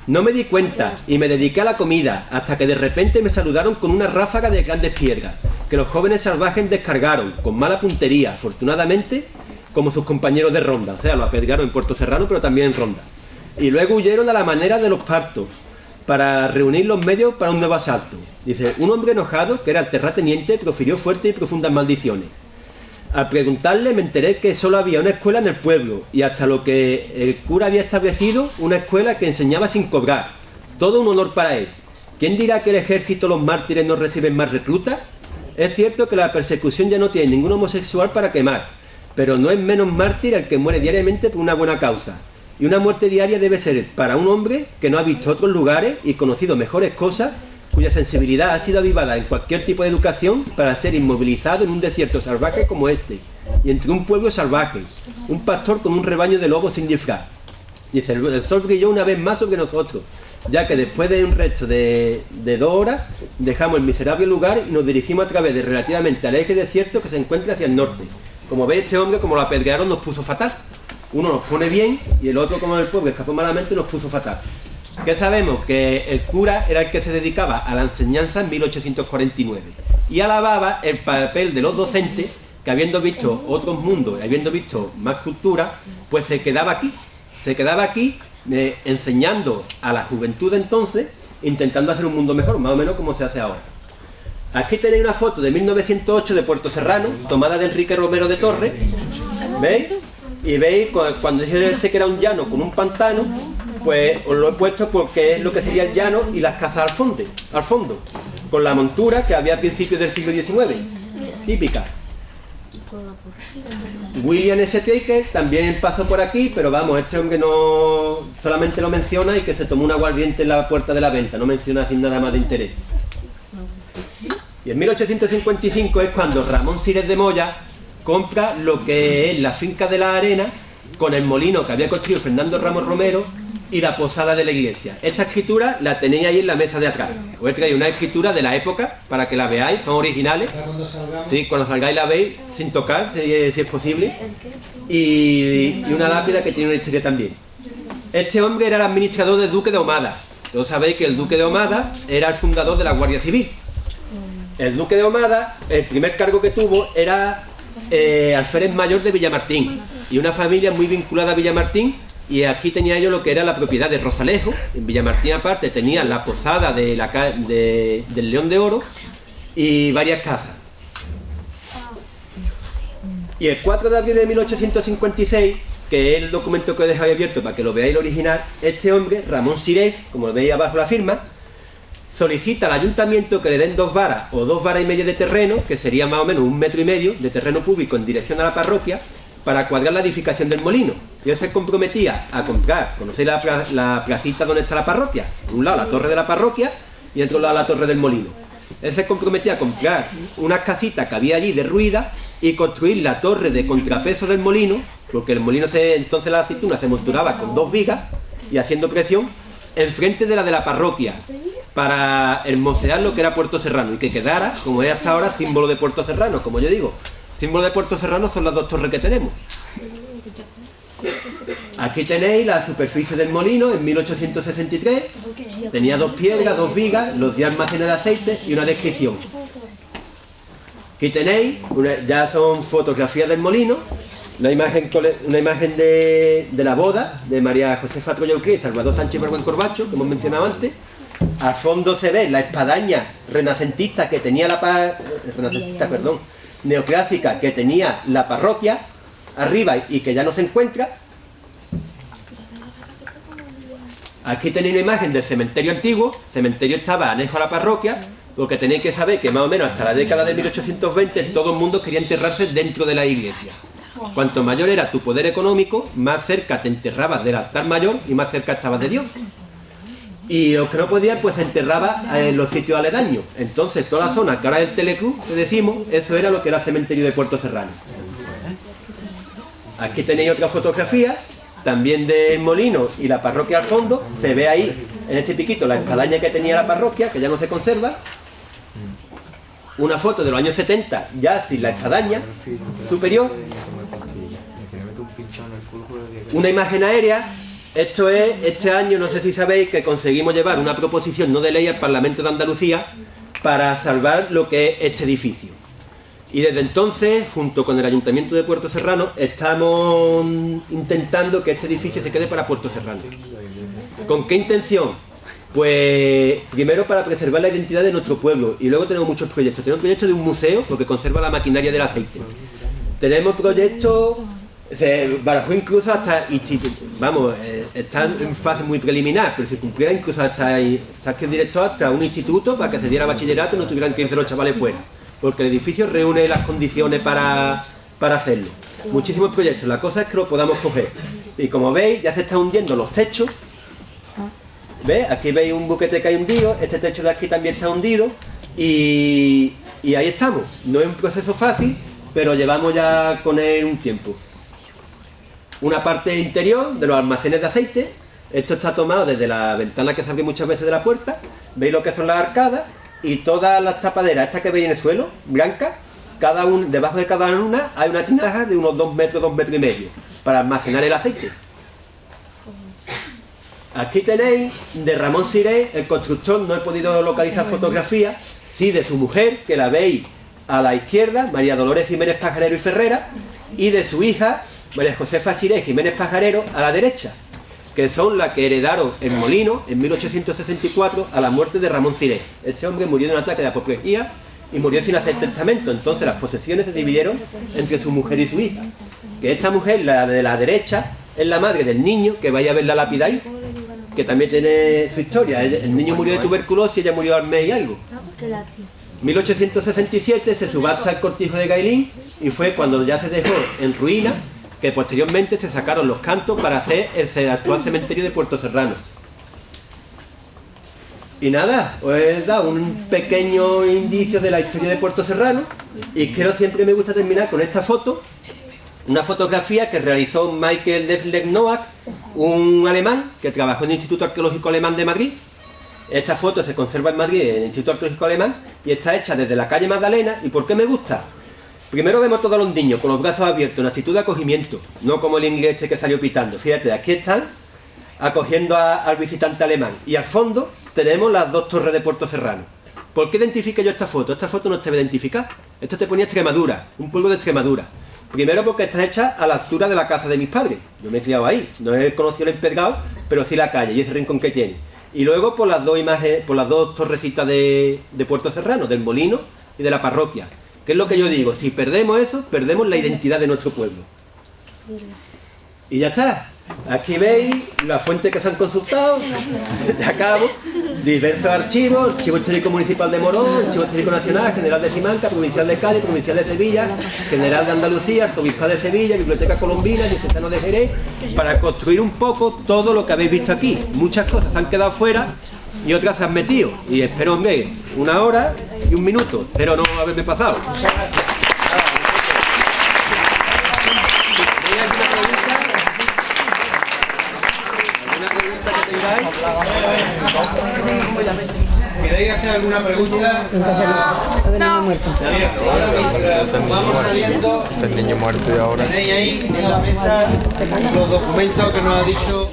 No me di cuenta y me dediqué a la comida, hasta que de repente me saludaron con una ráfaga de grandes piedras, que los jóvenes salvajes descargaron, con mala puntería, afortunadamente, como sus compañeros de Ronda. O sea, lo apedrearon en Puerto Serrano, pero también en Ronda. Y luego huyeron a la manera de los partos, para reunir los medios para un nuevo asalto. Dice, un hombre enojado, que era el terrateniente, profirió fuertes y profundas maldiciones. Al preguntarle me enteré que solo había una escuela en el pueblo, y hasta lo que el cura había establecido, una escuela que enseñaba sin cobrar. Todo un honor para él. ¿Quién dirá que el ejército, los mártires, no reciben más reclutas? Es cierto que la persecución ya no tiene ningún homosexual para quemar, pero no es menos mártir el que muere diariamente por una buena causa. Y una muerte diaria debe ser para un hombre que no ha visto otros lugares y conocido mejores cosas, cuya sensibilidad ha sido avivada en cualquier tipo de educación para ser inmovilizado en un desierto salvaje como este, y entre un pueblo salvaje, un pastor con un rebaño de lobos sin disfraz. Dice, el sol brilló una vez más sobre nosotros, ya que después de un resto de 2 horas, dejamos el miserable lugar y nos dirigimos a través de relativamente al eje desierto que se encuentra hacia el norte. Como veis, este hombre, como lo apedrearon, nos puso fatal. Uno nos pone bien y el otro, como el pueblo escapó malamente, nos puso fatal. ¿Qué sabemos? Que el cura era el que se dedicaba a la enseñanza en 1849 y alababa el papel de los docentes que, habiendo visto otros mundos y habiendo visto más cultura, pues se quedaba aquí enseñando a la juventud de entonces, intentando hacer un mundo mejor, más o menos como se hace ahora. Aquí tenéis una foto de 1908 de Puerto Serrano, tomada de Enrique Romero de Torres. ¿Veis? Y veis, cuando dije que era un llano con un pantano, pues os lo he puesto porque es lo que sería el llano y las casas al fondo, con la montura que había a principios del siglo XIX, típica. William S. Taker también pasó por aquí, pero vamos, este hombre no solamente lo menciona y que se tomó un aguardiente en la puerta de la venta, no menciona sin nada más de interés. Y en 1855 es cuando Ramón Cires de Moya compra lo que es la finca de la Arena con el molino que había construido Fernando Ramos Romero y la posada de la iglesia. Esta escritura la tenéis ahí en la mesa de atrás. Os he traído una escritura de la época para que la veáis, son originales. Sí, cuando salgáis la veis sin tocar, si es posible. Y una lápida que tiene una historia también. Este hombre era el administrador del duque de Ahumada. Todos sabéis que el duque de Ahumada era el fundador de la Guardia Civil. El duque de Ahumada, el primer cargo que tuvo era alférez mayor de Villamartín, y una familia muy vinculada a Villamartín, y aquí tenía yo lo que era la propiedad de Rosalejo. En Villamartín aparte tenía la posada del León de Oro y varias casas. Y el 4 de abril de 1856, que es el documento que os dejáis abierto para que lo veáis el original, este hombre, Ramón Cires, como veis abajo la firma, solicita al ayuntamiento que le den 2 varas o 2 varas y media de terreno, que sería más o menos 1,5 metros de terreno público en dirección a la parroquia, para cuadrar la edificación del molino. Y él se comprometía a comprar, conocéis la placita donde está la parroquia, por un lado la torre de la parroquia y en otro lado la torre del molino. Él se comprometía a comprar unas casitas que había allí derruidas y construir la torre de contrapeso del molino, porque el molino entonces la aceituna se monturaba con 2 vigas y haciendo presión enfrente de la parroquia, para hermosear lo que era Puerto Serrano y que quedara, como es hasta ahora, símbolo de Puerto Serrano. Como yo digo, símbolo de Puerto Serrano son las 2 torres que tenemos. Aquí tenéis la superficie del molino en 1863, tenía 2 piedras, 2 vigas, los 10 almacenes de aceite y una descripción. Aquí tenéis, ya son fotografías del molino, una imagen de la boda de María Josefa Troyauqué y Salvador Sánchez Barbón Corbacho, que hemos mencionado antes. Al fondo se ve la espadaña renacentista que tenía neoclásica que tenía la parroquia arriba y que ya no se encuentra. Aquí tenéis una imagen del cementerio antiguo. El cementerio estaba anejo a la parroquia. Lo que tenéis que saber es que más o menos hasta la década de 1820 todo el mundo quería enterrarse dentro de la iglesia. Cuanto mayor era tu poder económico, más cerca te enterrabas del altar mayor y más cerca estabas de Dios. Y los que no podían, pues se enterraba en los sitios aledaños. Entonces toda la zona que ahora es el Telecruz, que decimos, eso era lo que era el cementerio de Puerto Serrano. Aquí tenéis otra fotografía, también del molino y la parroquia al fondo. Se ve ahí, en este piquito, la espadaña que tenía la parroquia, que ya no se conserva. Una foto de los años 70, ya sin la espadaña superior. Una imagen aérea. Esto es, este año, no sé si sabéis, que conseguimos llevar una proposición no de ley al Parlamento de Andalucía para salvar lo que es este edificio. Y desde entonces, junto con el Ayuntamiento de Puerto Serrano, estamos intentando que este edificio se quede para Puerto Serrano. ¿Con qué intención? Pues primero para preservar la identidad de nuestro pueblo, y luego tenemos muchos proyectos. Tenemos proyectos de un museo, porque conserva la maquinaria del aceite. Tenemos proyectos, se barajó incluso hasta instituto, vamos, están en fase muy preliminar, pero si cumpliera incluso hasta que el director hasta un instituto para que se diera bachillerato y no tuvieran que irse los chavales fuera, porque el edificio reúne las condiciones para hacerlo. Muchísimos proyectos, la cosa es que lo podamos coger. Y como veis, ya se están hundiendo los techos. ¿Ves? Aquí veis un buquete que hay hundido, este techo de aquí también está hundido, y ahí estamos. No es un proceso fácil, pero llevamos ya con él un tiempo. Una parte interior de los almacenes de aceite. Esto está tomado desde la ventana que se abre muchas veces de la puerta. Veis lo que son las arcadas y todas las tapaderas, estas que veis en el suelo, blancas, debajo de cada una hay una tinaja de unos 2 metros, 2 metros y medio, para almacenar el aceite. Aquí tenéis de Ramón Siré, el constructor. No he podido localizar fotografías, sí, de su mujer, que la veis a la izquierda, María Dolores Jiménez Pajarero y Ferrera, y de su hija, María Josefa Siré Jiménez Pajarero, a la derecha, que son las que heredaron el molino en 1864 a la muerte de Ramón Siré. Este hombre murió de un ataque de apoplejía y murió sin hacer testamento. Entonces las posesiones se dividieron entre su mujer y su hija. Que esta mujer, la de la derecha, es la madre del niño, que vais a ver la lápida ahí, que también tiene su historia. El niño murió de tuberculosis y ella murió al mes y algo. 1867 se subasta el cortijo de Gailín y fue cuando ya se dejó en ruina, que posteriormente se sacaron los cantos para hacer el actual cementerio de Puerto Serrano. Y nada, os he dado un pequeño indicio de la historia de Puerto Serrano, y siempre me gusta terminar con esta foto, una fotografía que realizó Michael Defleck Noack, un alemán que trabajó en el Instituto Arqueológico Alemán de Madrid. Esta foto se conserva en Madrid, en el Instituto Arqueológico Alemán, y está hecha desde la calle Magdalena. ¿Y por qué me gusta? Primero vemos todos los niños con los brazos abiertos, en actitud de acogimiento, no como el inglés que salió pitando. Fíjate, aquí están acogiendo al visitante alemán. Y al fondo tenemos las 2 torres de Puerto Serrano. ¿Por qué identifiqué yo esta foto? Esta foto no te va a identificar. Esto te ponía Extremadura, un pueblo de Extremadura. Primero porque está hecha a la altura de la casa de mis padres. Yo me he criado ahí, no he conocido el Empedrado, pero sí la calle y ese rincón que tiene. Y luego por las 2 imágenes, por las 2 torrecitas de Puerto Serrano, del molino y de la parroquia. ¿Qué es lo que yo digo? Si perdemos eso, perdemos la identidad de nuestro pueblo. Y ya está. Aquí veis las fuentes que se han consultado, de acabo, diversos archivos: Archivo Histórico Municipal de Morón, Archivo Histórico Nacional, General de Simancas, Provincial de Cádiz, Provincial de Sevilla, General de Andalucía, Arzobispado de Sevilla, Biblioteca Colombina, Diocesano de Jerez, para construir un poco todo lo que habéis visto aquí. Muchas cosas se han quedado fuera y otras se han metido. Y espero, hombre, 1 hora y 1 minuto. Espero no haberme pasado. ¿Tenéis alguna pregunta? ¿Alguna pregunta que tengáis? ¿Queréis hacer alguna pregunta? Bien, ahora mientras vamos saliendo, Está el niño muerto y ahora. tenéis ahí en la mesa los documentos que nos ha dicho